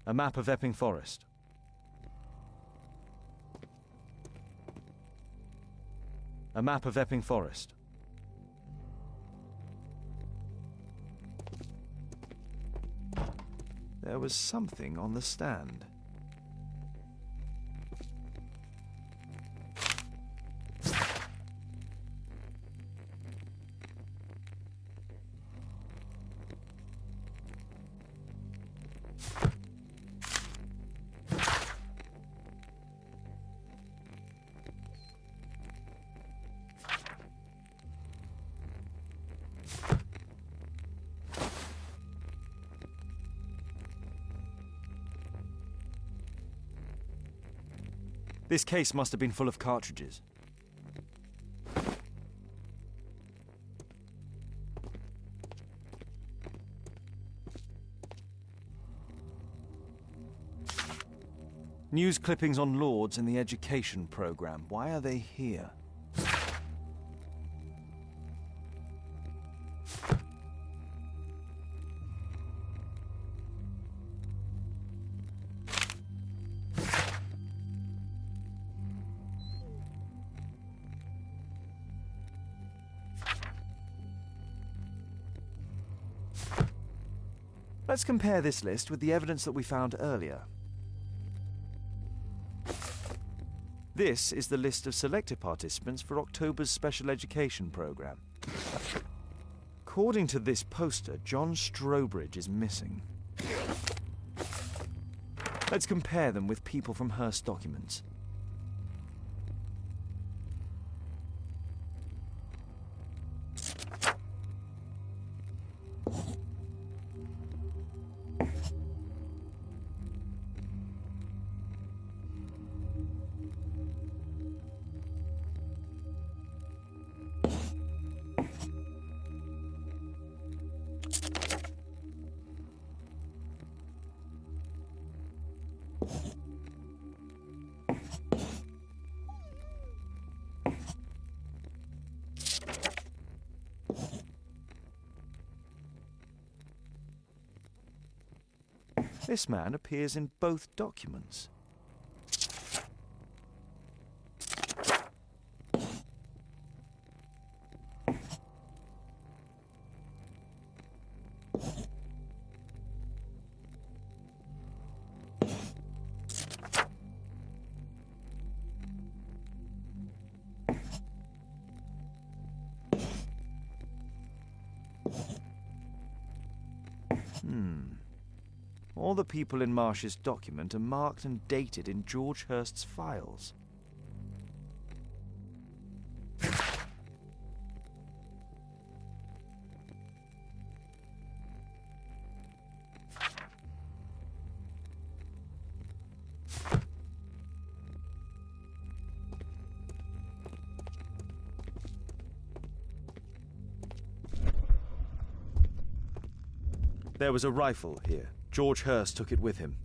A map of Epping Forest. A map of Epping Forest. There was something on the stand. This case must have been full of cartridges. News clippings on Lords and the education program. Why are they here? Let's compare this list with the evidence that we found earlier. This is the list of selected participants for October's special education program. According to this poster, John Strobridge is missing. Let's compare them with people from Hearst documents. This man appears in both documents. All the people in Marsh's document are marked and dated in George Hearst's files. There was a rifle here. George Hearst took it with him.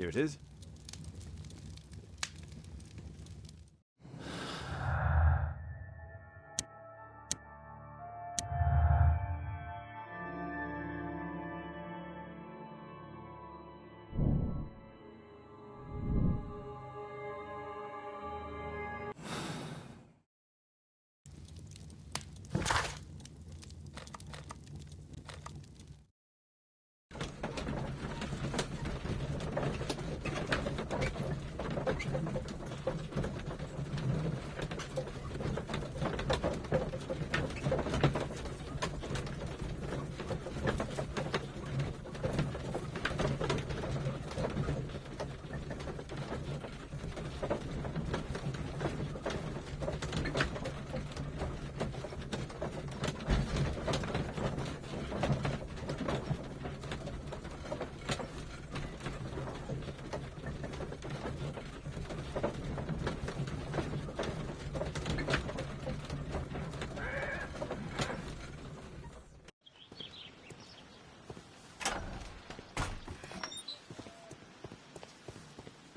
Here it is.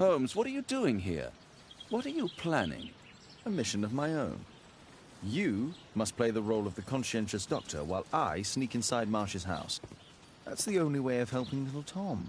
Holmes, what are you doing here? What are you planning? A mission of my own. You must play the role of the conscientious doctor while I sneak inside Marsh's house. That's the only way of helping little Tom.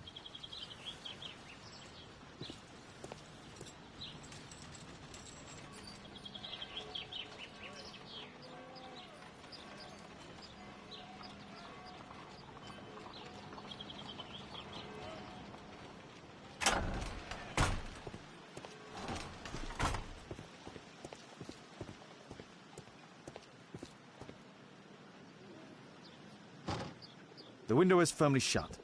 The window is firmly shut.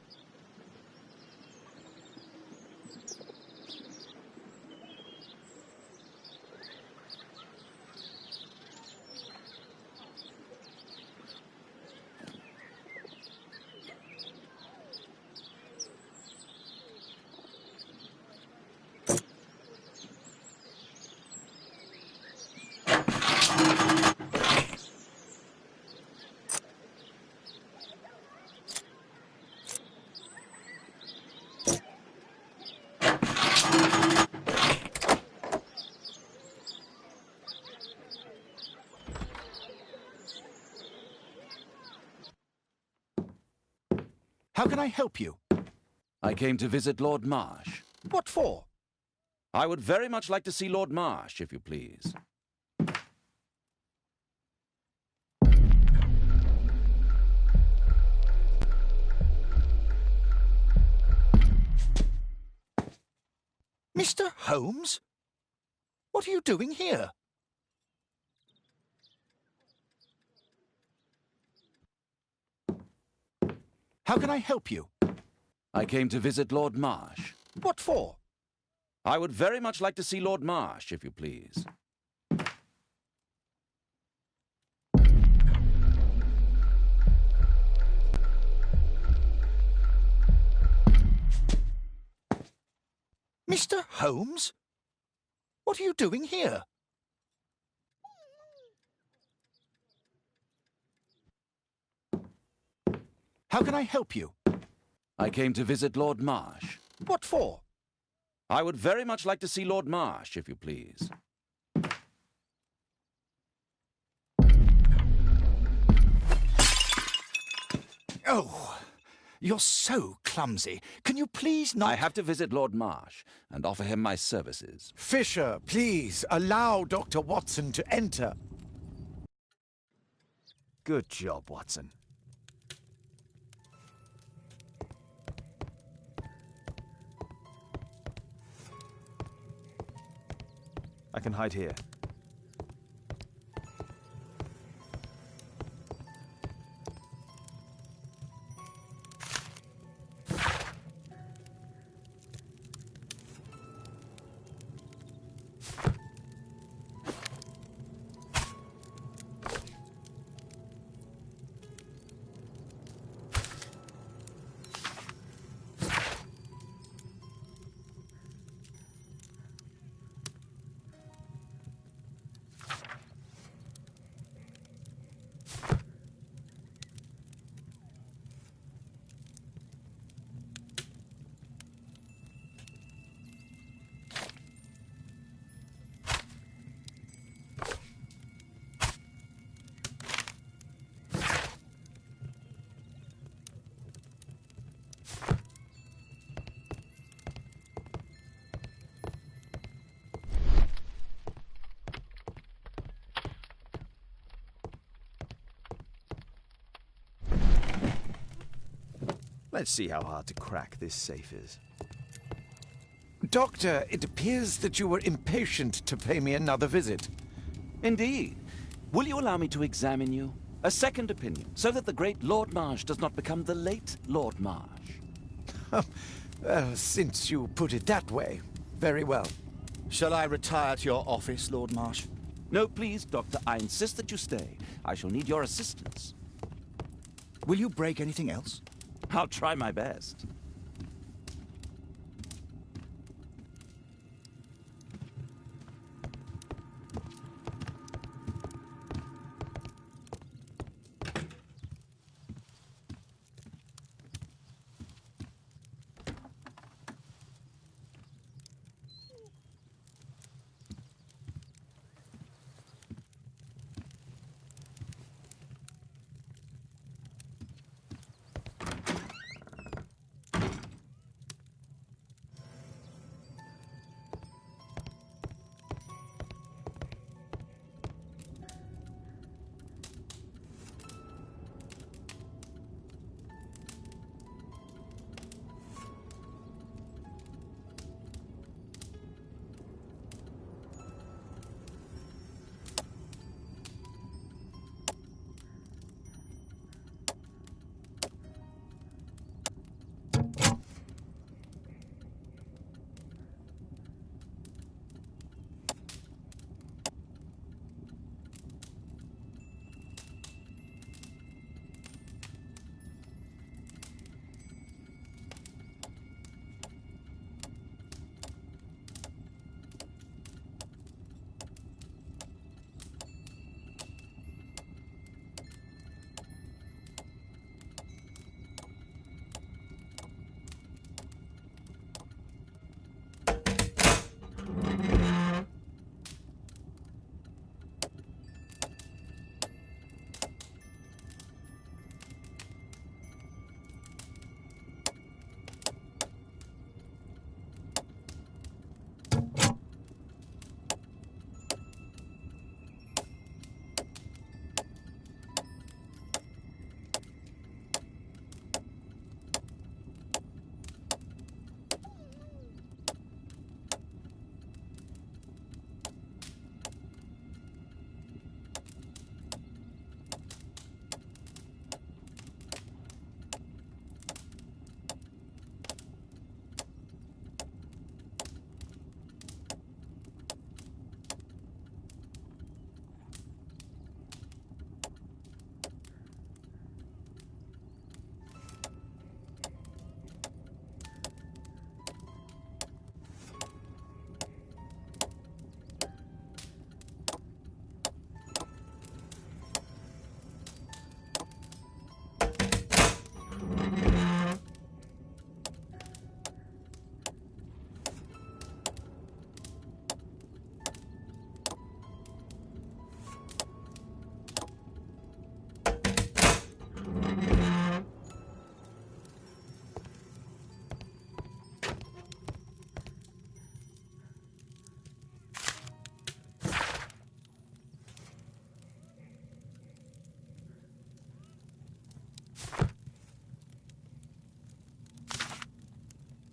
How can I help you? I came to visit Lord Marsh. What for? I would very much like to see Lord Marsh, if you please. Mr. Holmes? What are you doing here? How can I help you? I came to visit Lord Marsh. What for? I would very much like to see Lord Marsh, if you please. Mr. Holmes? What are you doing here? How can I help you? I came to visit Lord Marsh. What for? I would very much like to see Lord Marsh, if you please. Oh, you're so clumsy. Can you please not... I have to visit Lord Marsh and offer him my services. Fisher, please, allow Dr. Watson to enter. Good job, Watson. I can hide here. Let's see how hard to crack this safe is. Doctor, it appears that you were impatient to pay me another visit. Indeed. Will you allow me to examine you? A second opinion, so that the great Lord Marsh does not become the late Lord Marsh. Well, since you put it that way, very well. Shall I retire to your office, Lord Marsh? No, please, Doctor. I insist that you stay. I shall need your assistance. Will you break anything else? I'll try my best.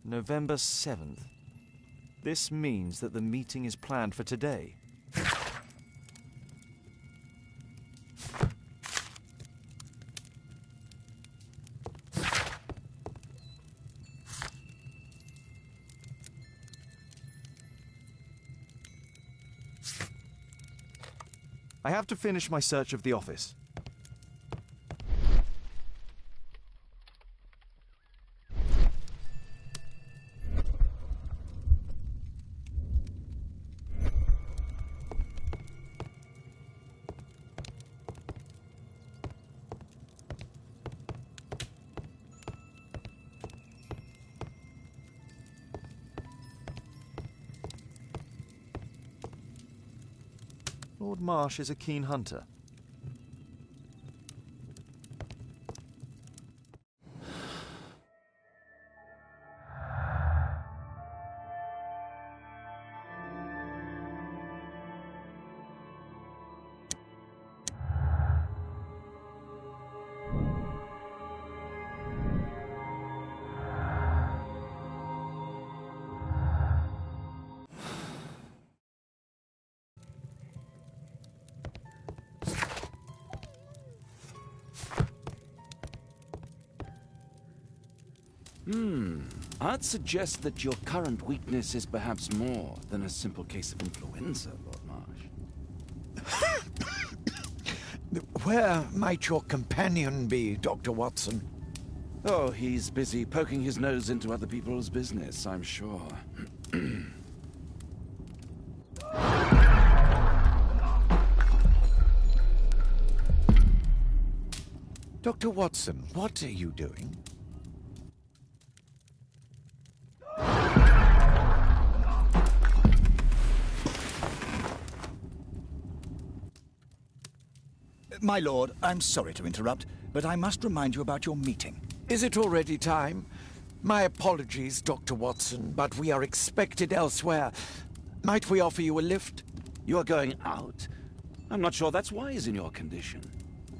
November 7th. This means that the meeting is planned for today. I have to finish my search of the office. Lord Marsh is a keen hunter. I'd suggest that your current weakness is perhaps more than a simple case of influenza, Lord Marsh. Where might your companion be, Dr. Watson? Oh, he's busy poking his nose into other people's business, I'm sure. Dr. Watson, what are you doing? My lord, I'm sorry to interrupt, but I must remind you about your meeting. Is it already time? My apologies, Dr. Watson, but we are expected elsewhere. Might we offer you a lift? You're going out? I'm not sure that's wise in your condition.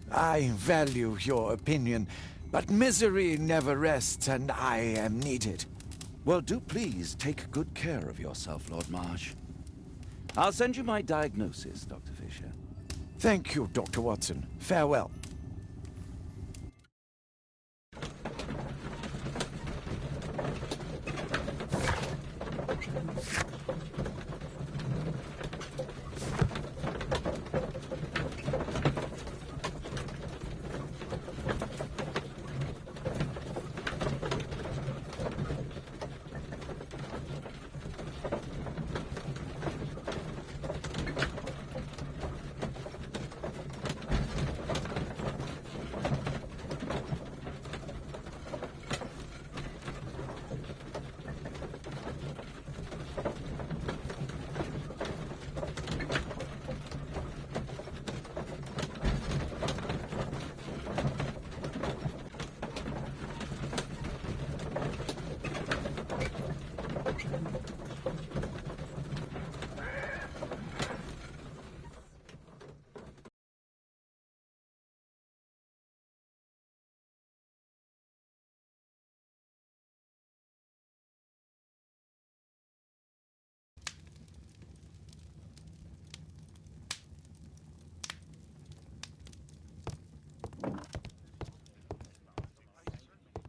I value your opinion, but misery never rests, and I am needed. Well, do please take good care of yourself, Lord Marsh. I'll send you my diagnosis, Dr. Fisher. Thank you, Dr. Watson. Farewell.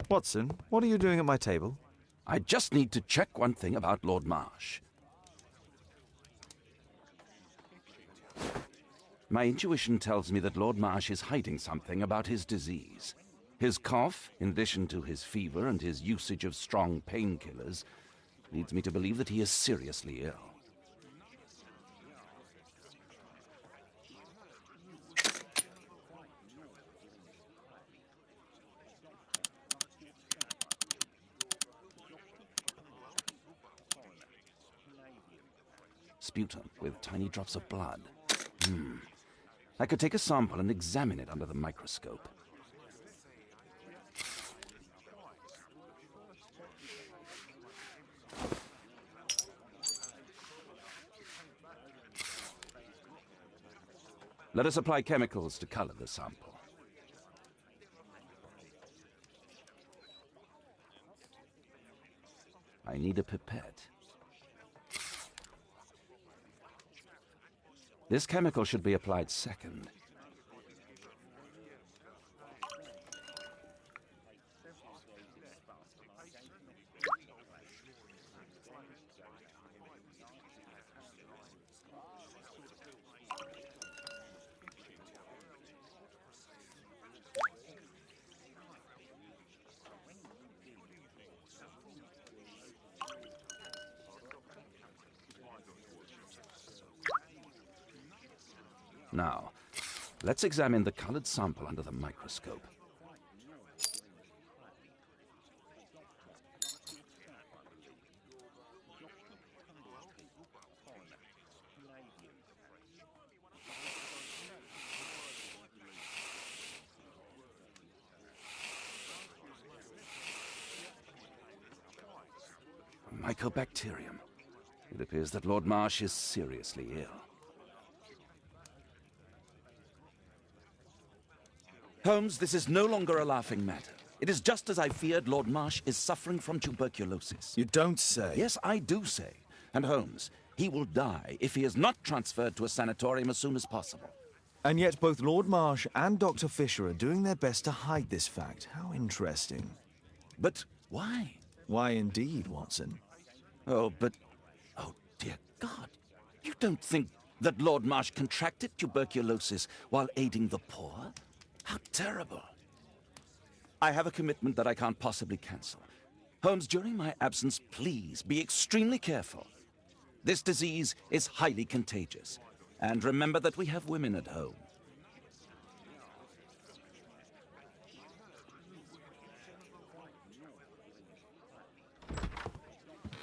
Watson, what are you doing at my table? I just need to check one thing about Lord Marsh. My intuition tells me that Lord Marsh is hiding something about his disease. His cough, in addition to his fever and his usage of strong painkillers, leads me to believe that he is seriously ill. Sputum with tiny drops of blood. I could take a sample and examine it under the microscope. Let us apply chemicals to color the sample. I need a pipette. This chemical should be applied second. Now, let's examine the colored sample under the microscope. Mycobacterium. It appears that Lord Marsh is seriously ill. Holmes, this is no longer a laughing matter. It is just as I feared. Lord Marsh is suffering from tuberculosis. You don't say. Yes, I do say. And Holmes, he will die if he is not transferred to a sanatorium as soon as possible. And yet both Lord Marsh and Dr. Fisher are doing their best to hide this fact. How interesting. But why? Why indeed, Watson? Oh, but... Oh, dear God. You don't think that Lord Marsh contracted tuberculosis while aiding the poor? How terrible. I have a commitment that I can't possibly cancel. Holmes, during my absence, please be extremely careful. This disease is highly contagious. And remember that we have women at home.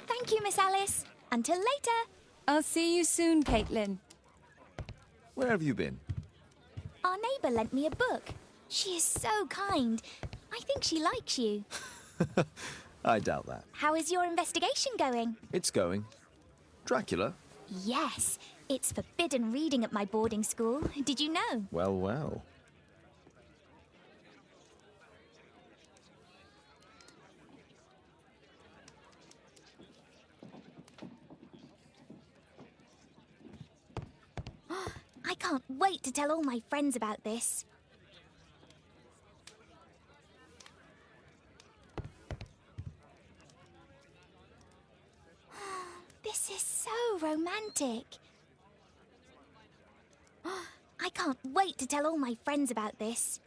Thank you, Miss Alice. Until later. I'll see you soon, Caitlin. Where have you been? Our neighbour lent me a book. She is so kind. I think she likes you. I doubt that. How is your investigation going? It's going. Dracula? Yes. It's forbidden reading at my boarding school. Did you know? Well, well. I can't wait to tell all my friends about this. This is so romantic. I can't wait to tell all my friends about this.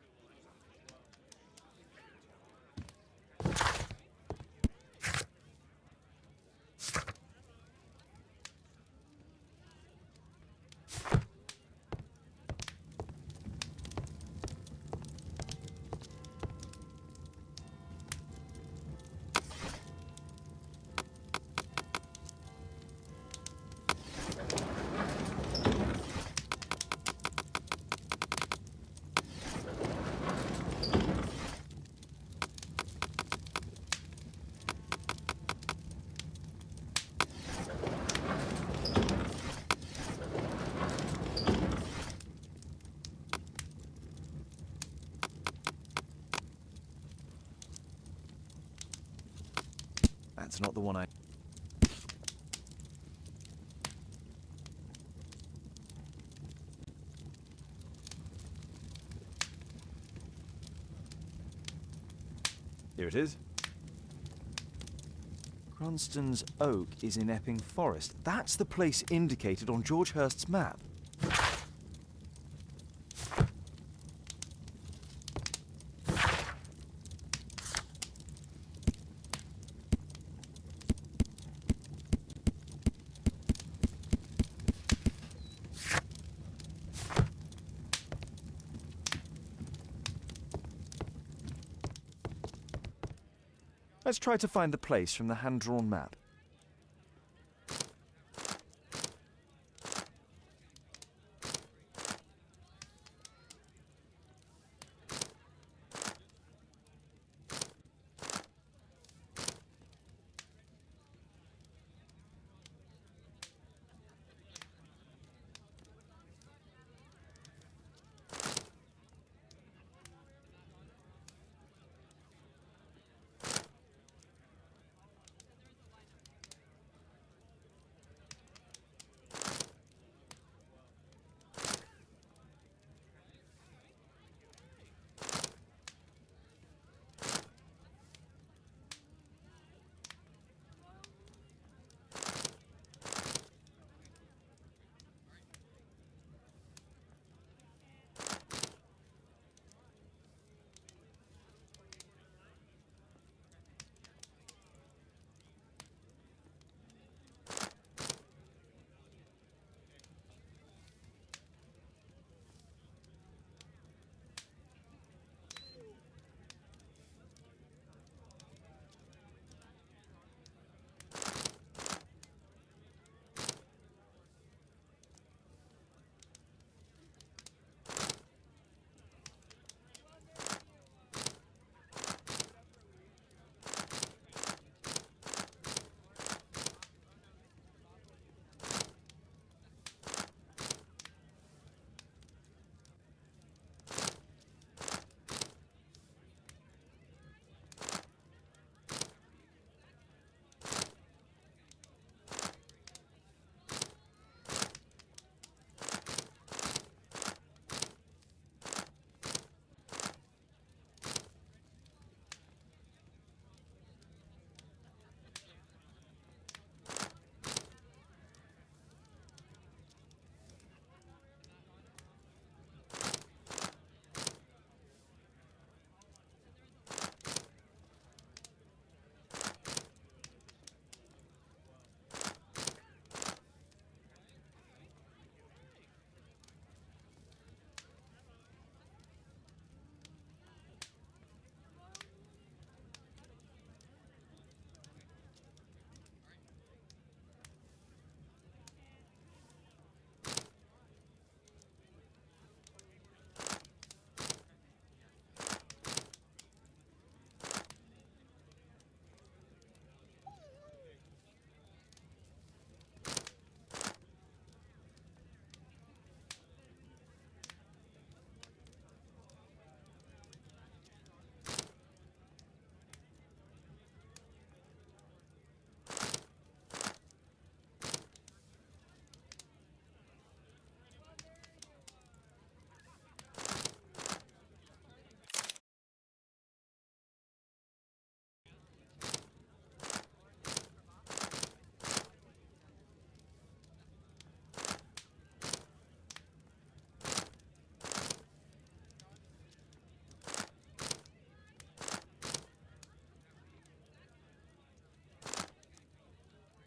That's not the one I... Here it is. Cranston's Oak is in Epping Forest. That's the place indicated on George Hurst's map. Let's try to find the place from the hand-drawn map.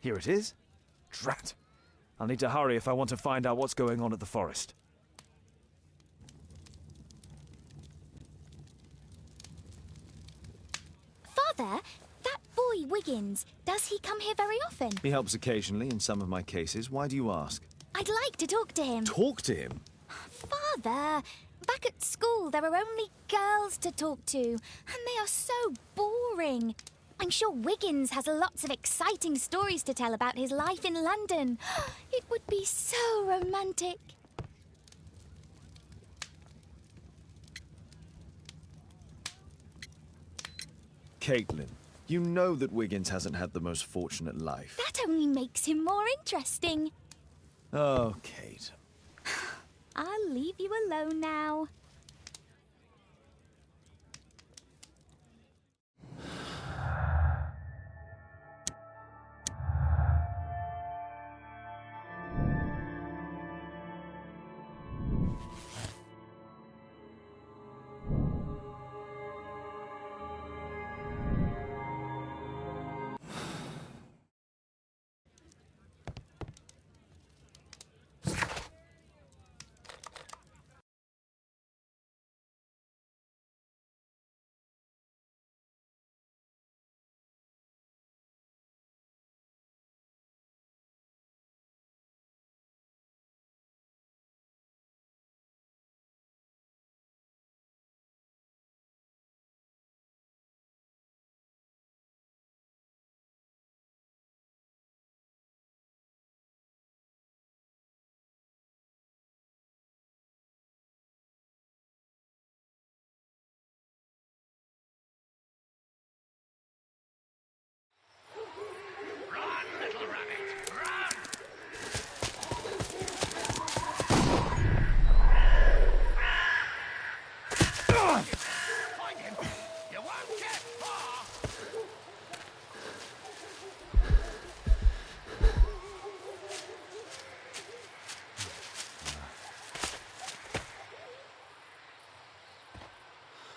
Here it is. Drat. I'll need to hurry if I want to find out what's going on at the forest. Father, that boy Wiggins, does he come here very often? He helps occasionally in some of my cases. Why do you ask? I'd like to talk to him. Talk to him? Father, back at school there are only girls to talk to, and they are so boring. I'm sure Wiggins has lots of exciting stories to tell about his life in London. It would be so romantic. Caitlin, you know that Wiggins hasn't had the most fortunate life. That only makes him more interesting. Oh, Kate. I'll leave you alone now.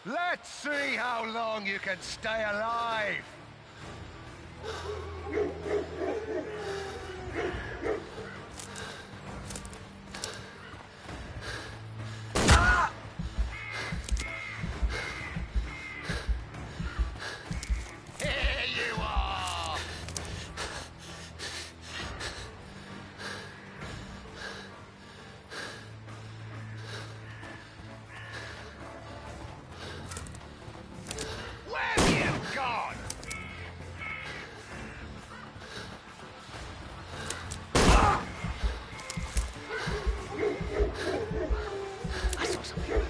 Let's see how long you can stay alive. Here you are. Where have you gone? I saw something.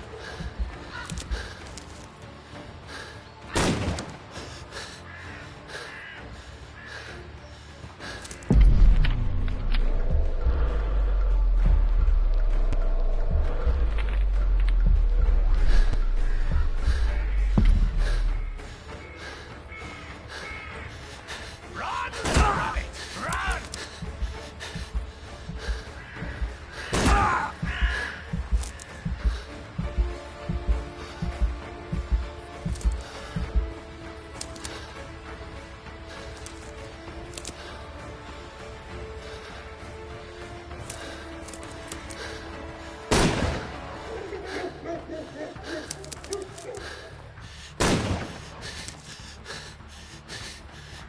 Run, rabbit, run! Ah!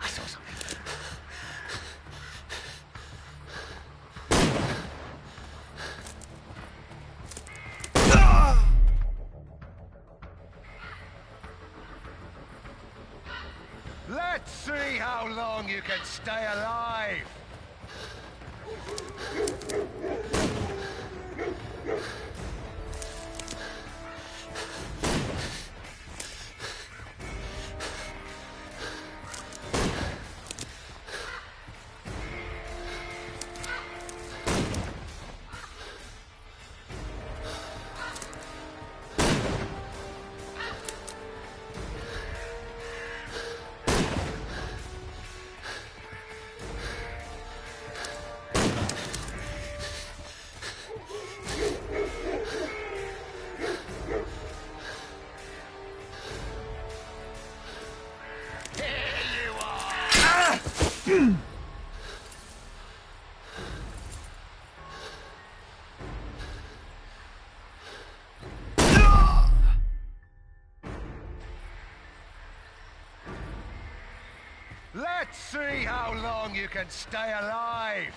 I saw something. Let's see how long you can stay alive. Here you are. Let's see how long you can stay alive.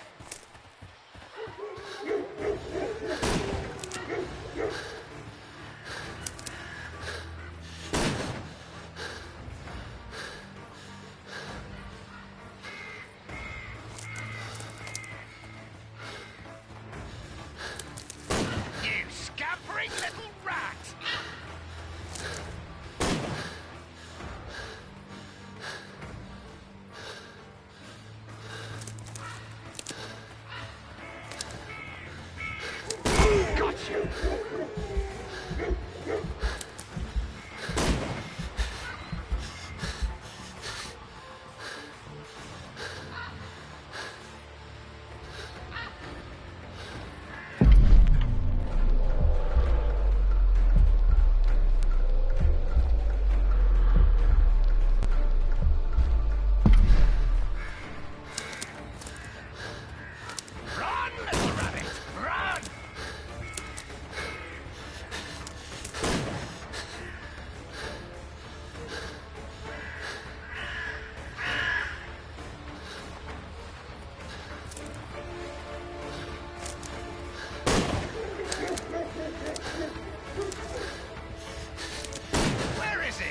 You scampering little rat! Got you! Run, little rabbit! Run! Where is he?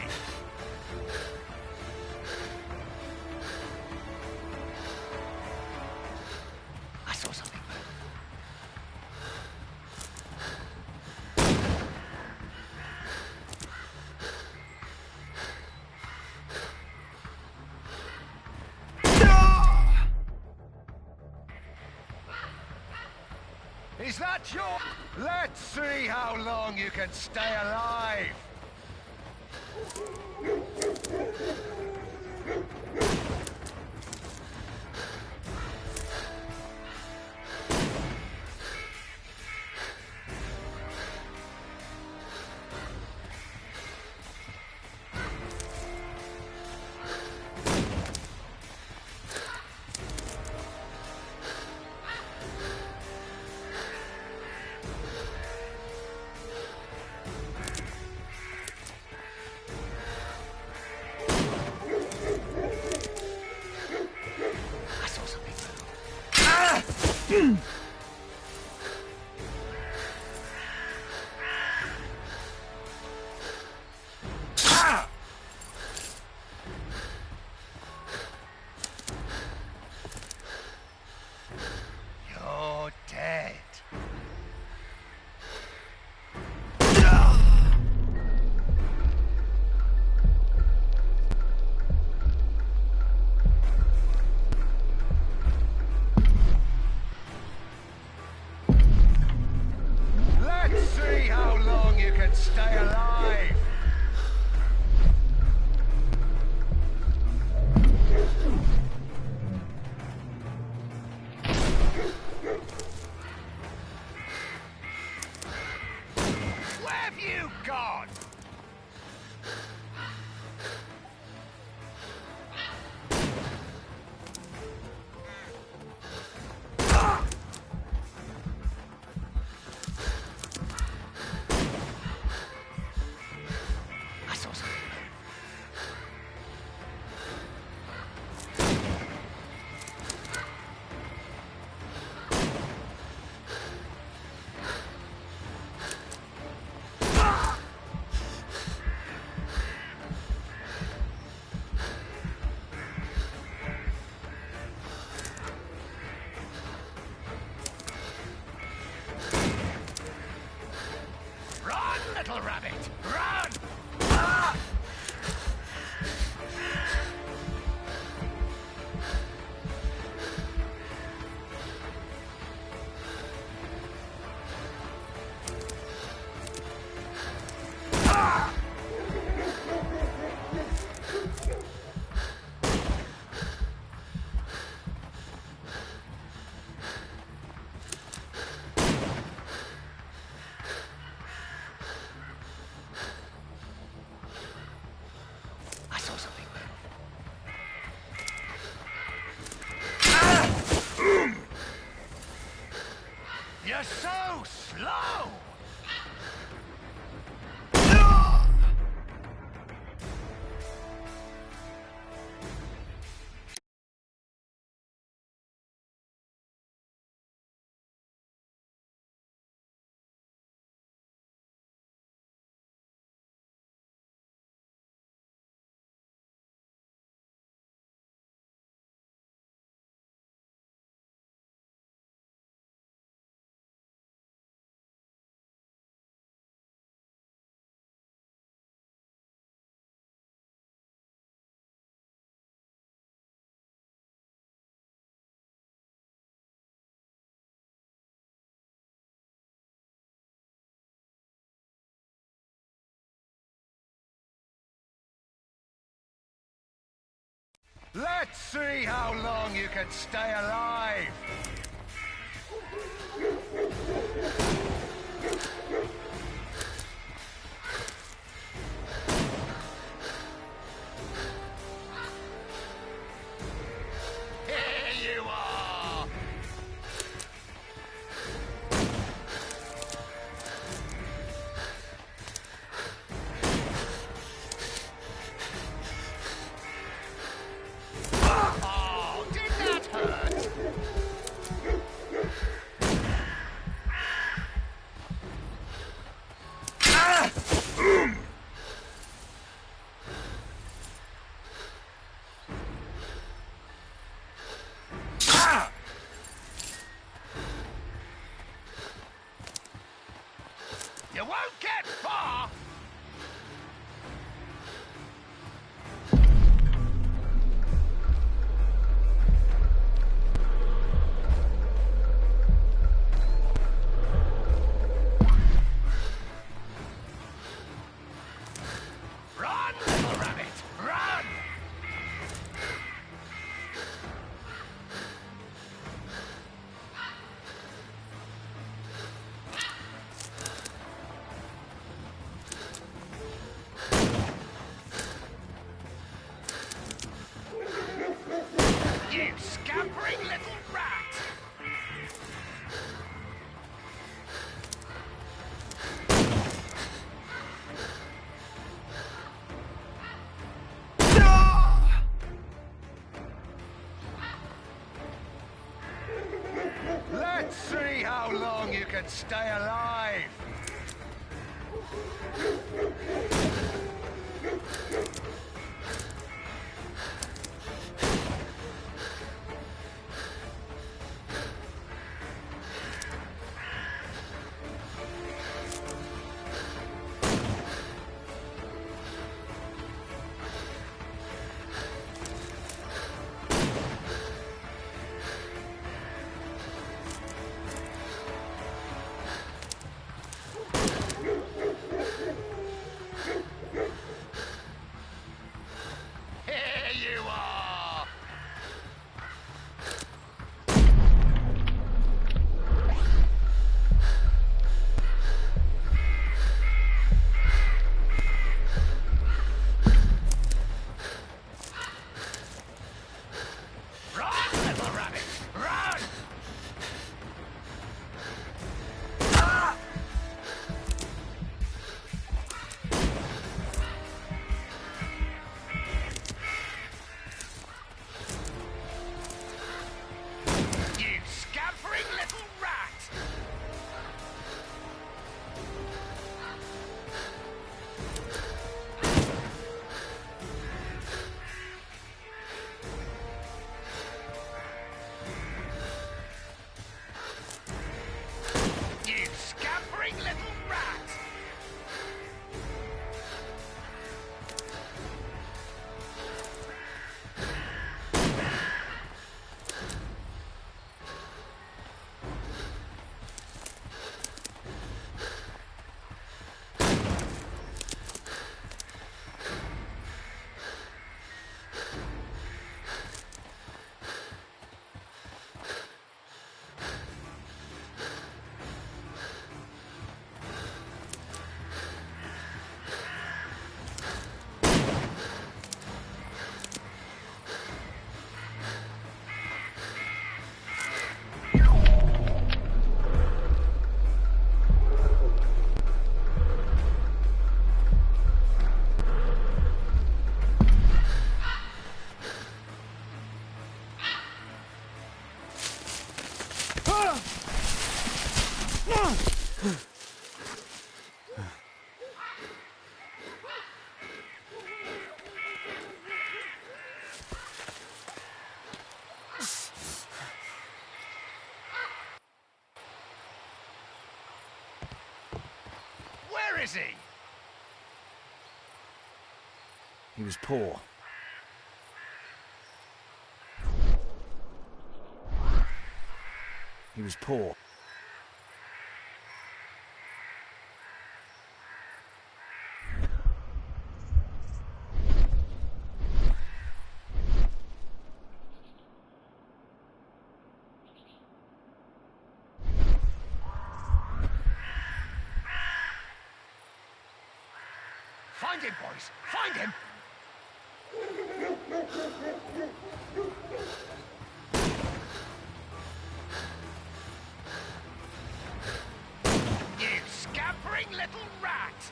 I saw something. Is that your... Let's see how long you can stay alive. I saw something. You're dead. Let's see how long you can stay alive. Where have you gone? I saw something. Run, little rabbit! Run! Ah! Ah! I saw something. You're so slow! Let's see how long you can stay alive. Here you are. Oh, did that hurt? You won't get far! Run, little rabbit, run! You scampering little rat! Let's see how long you can stay alive. Here you are. Run, little rabbit, run! Ah! You scampering little rat! You scampering little rat! Where is he? He was poor. He was poor. Find him, boys! Find him! You scampering little rat!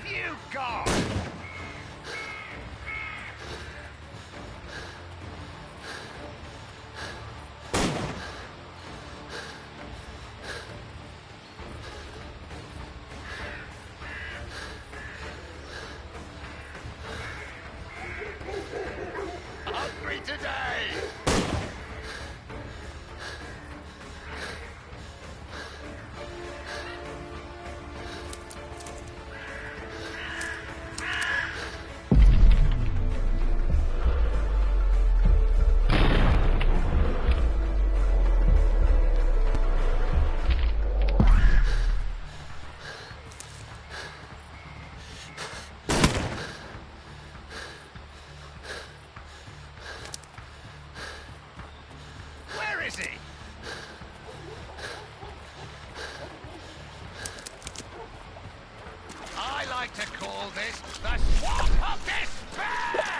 You gone? Hungry today? Where is he? I like to call this the Swamp of Despair!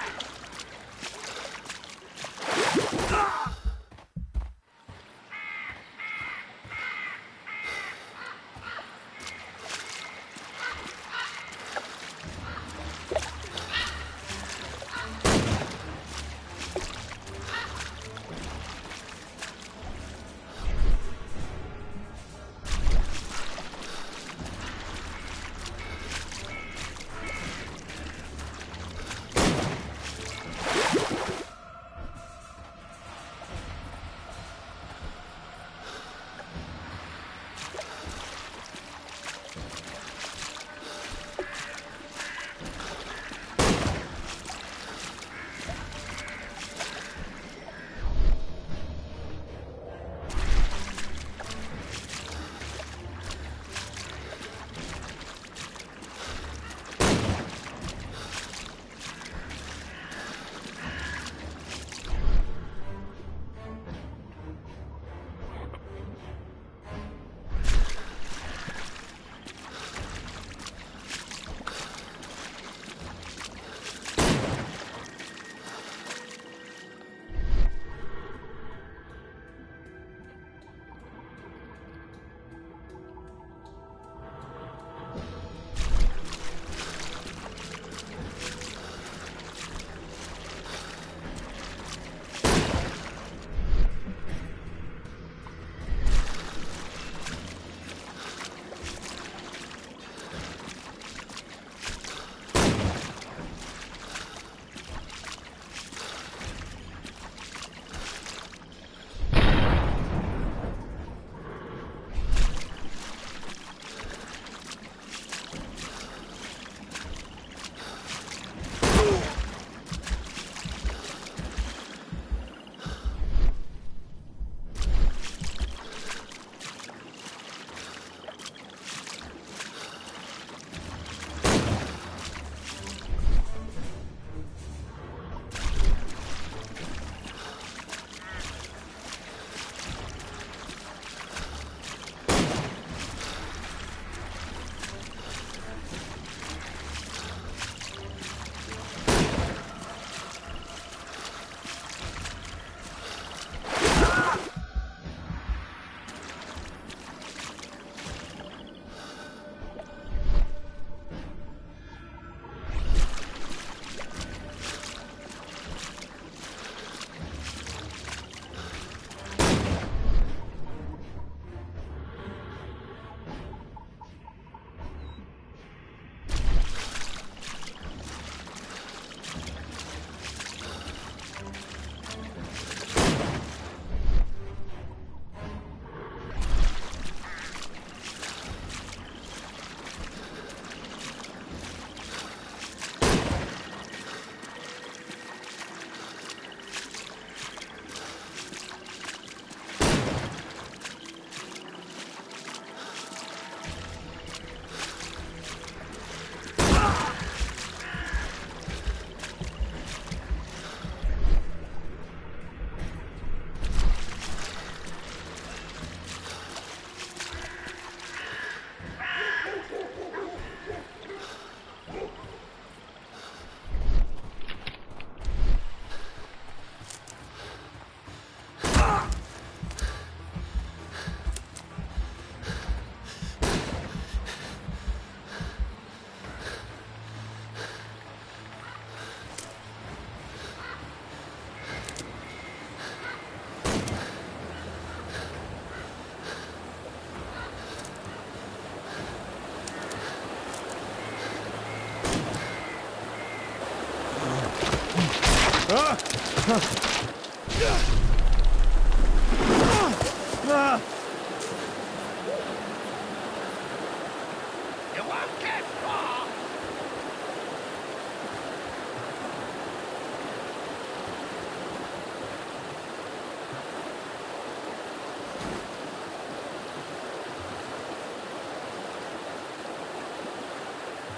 You won't get far!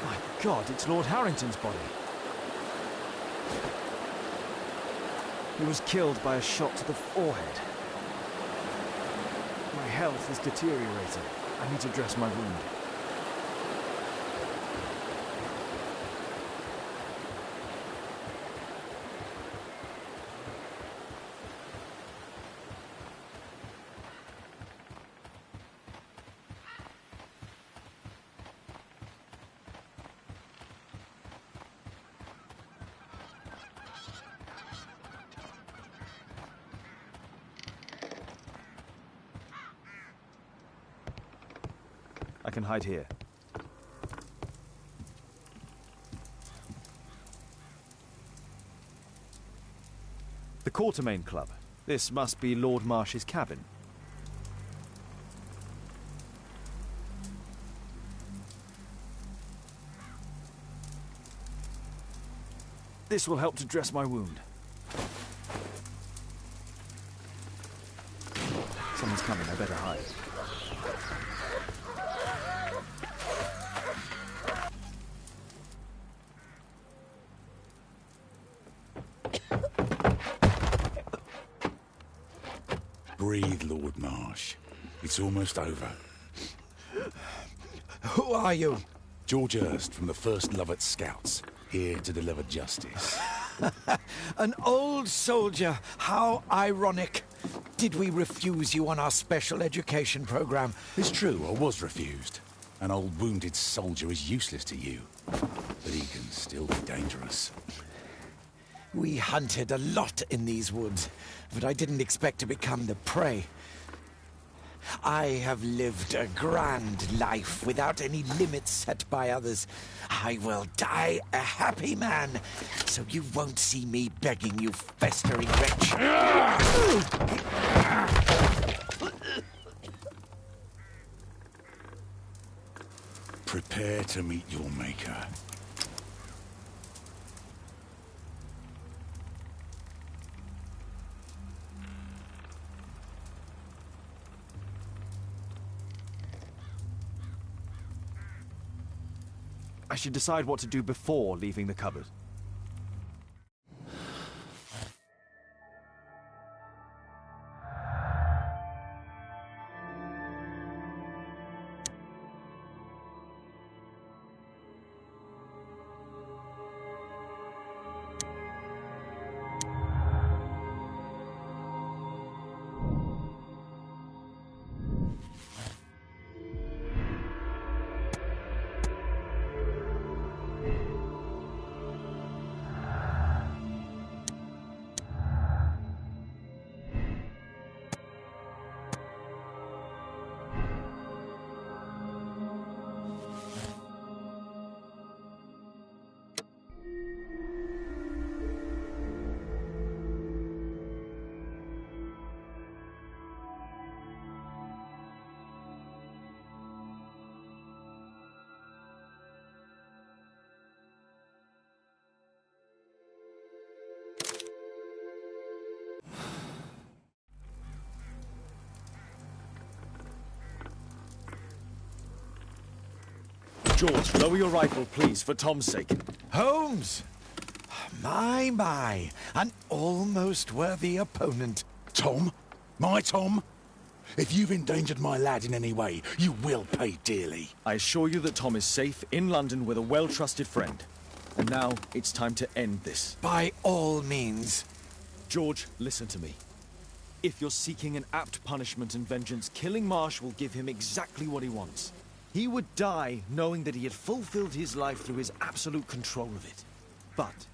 My God, it's Lord Harrington's body. He was killed by a shot to the forehead. My health is deteriorating. I need to dress my wound. I can hide here. The Quartermain Club. This must be Lord Marsh's cabin. This will help to dress my wound. Someone's coming, I better hide. Breathe, Lord Marsh. It's almost over. Who are you? George Hurst from the 1st Lovat Scouts, here to deliver justice. An old soldier. How ironic. Did we refuse you on our special education program? It's true, I was refused. An old wounded soldier is useless to you, but he can still be dangerous. We hunted a lot in these woods, but I didn't expect to become the prey. I have lived a grand life without any limits set by others. I will die a happy man, so you won't see me begging, you festering wretch. Prepare to meet your maker. I should decide what to do before leaving the cupboard. George, lower your rifle, please, for Tom's sake. Holmes! My, an almost worthy opponent. Tom? My Tom? If you've endangered my lad in any way, you will pay dearly. I assure you that Tom is safe in London with a well-trusted friend. And now, it's time to end this. By all means. George, listen to me. If you're seeking an apt punishment and vengeance, killing Marsh will give him exactly what he wants. He would die knowing that he had fulfilled his life through his absolute control of it. But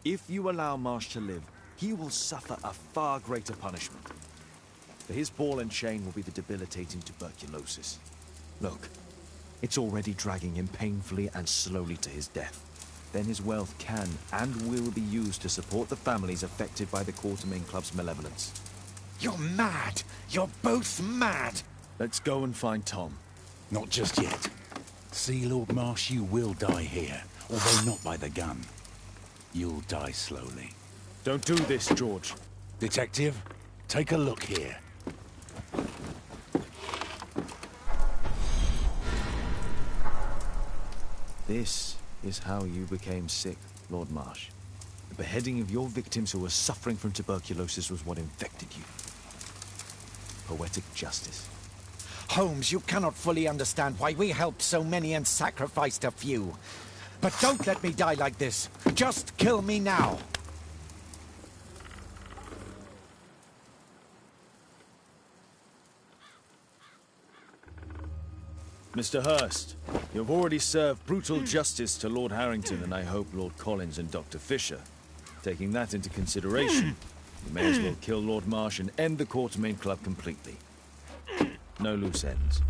if you allow Marsh to live, he will suffer a far greater punishment. For his ball and chain will be the debilitating tuberculosis. Look, it's already dragging him painfully and slowly to his death. then his wealth can and will be used to support the families affected by the Quartermain Club's malevolence. You're mad! You're both mad! Let's go and find Tom. Not just yet. See, Lord Marsh, you will die here, although not by the gun. You'll die slowly. Don't do this, George. Detective, take a look here. This is how you became sick, Lord Marsh. The beheading of your victims who were suffering from tuberculosis was what infected you. Poetic justice. Holmes, you cannot fully understand why we helped so many and sacrificed a few. But don't let me die like this. Just kill me now. Mr. Hurst, you have already served brutal justice to Lord Harrington and I hope Lord Collins and Dr. Fisher. Taking that into consideration, you may as well kill Lord Marsh and end the Quartermain Club completely. No loose ends.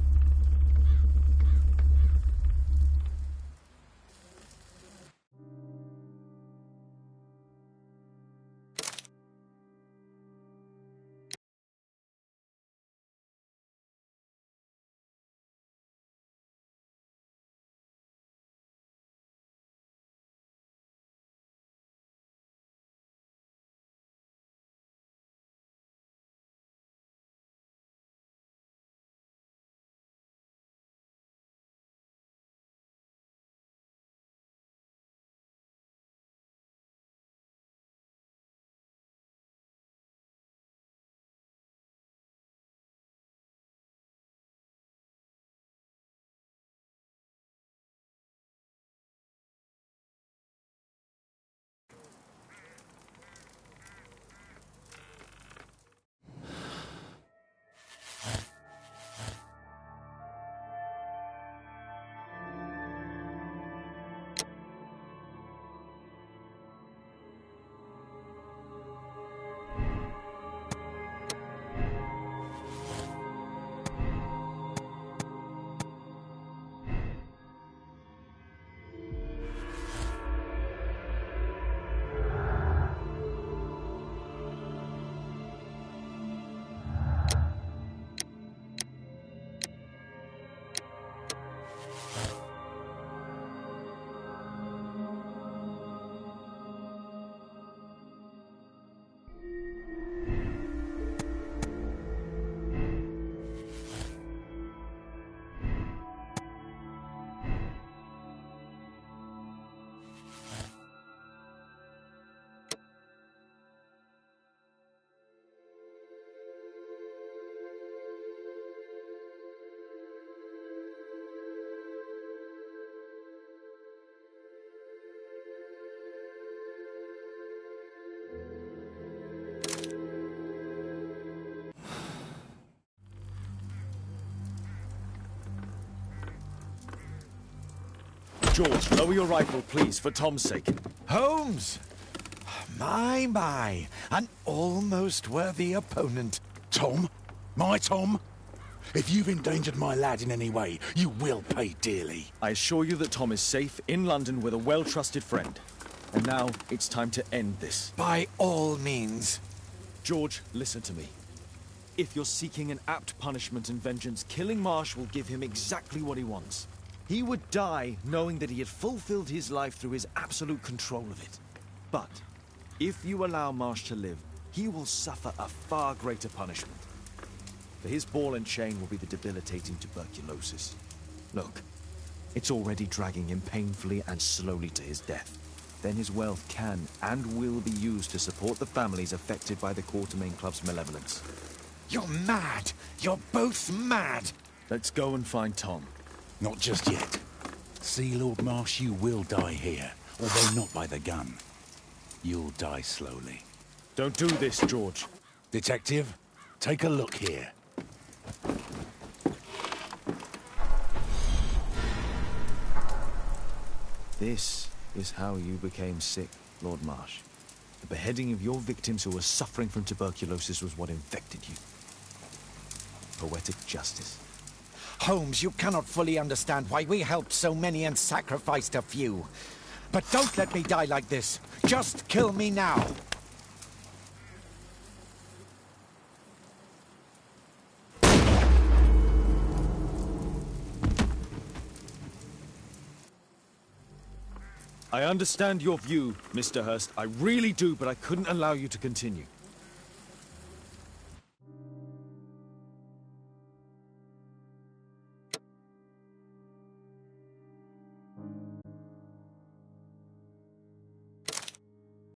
George, lower your rifle, please, for Tom's sake. Holmes! My, an almost worthy opponent. Tom? My Tom? If you've endangered my lad in any way, you will pay dearly. I assure you that Tom is safe in London with a well-trusted friend. And now, it's time to end this. By all means. George, listen to me. If you're seeking an apt punishment and vengeance, killing Marsh will give him exactly what he wants. He would die knowing that he had fulfilled his life through his absolute control of it. But if you allow Marsh to live, he will suffer a far greater punishment. For his ball and chain will be the debilitating tuberculosis. Look, it's already dragging him painfully and slowly to his death. Then his wealth can and will be used to support the families affected by the Quartermain Club's malevolence. You're mad! You're both mad! Let's go and find Tom. Not just yet. See, Lord Marsh, you will die here, although not by the gun. You'll die slowly. Don't do this, George. Detective, take a look here. This is how you became sick, Lord Marsh. The beheading of your victims who were suffering from tuberculosis was what infected you. Poetic justice. Holmes, you cannot fully understand why we helped so many and sacrificed a few. But don't let me die like this. Just kill me now. I understand your view, Mr. Hurst. I really do, but I couldn't allow you to continue.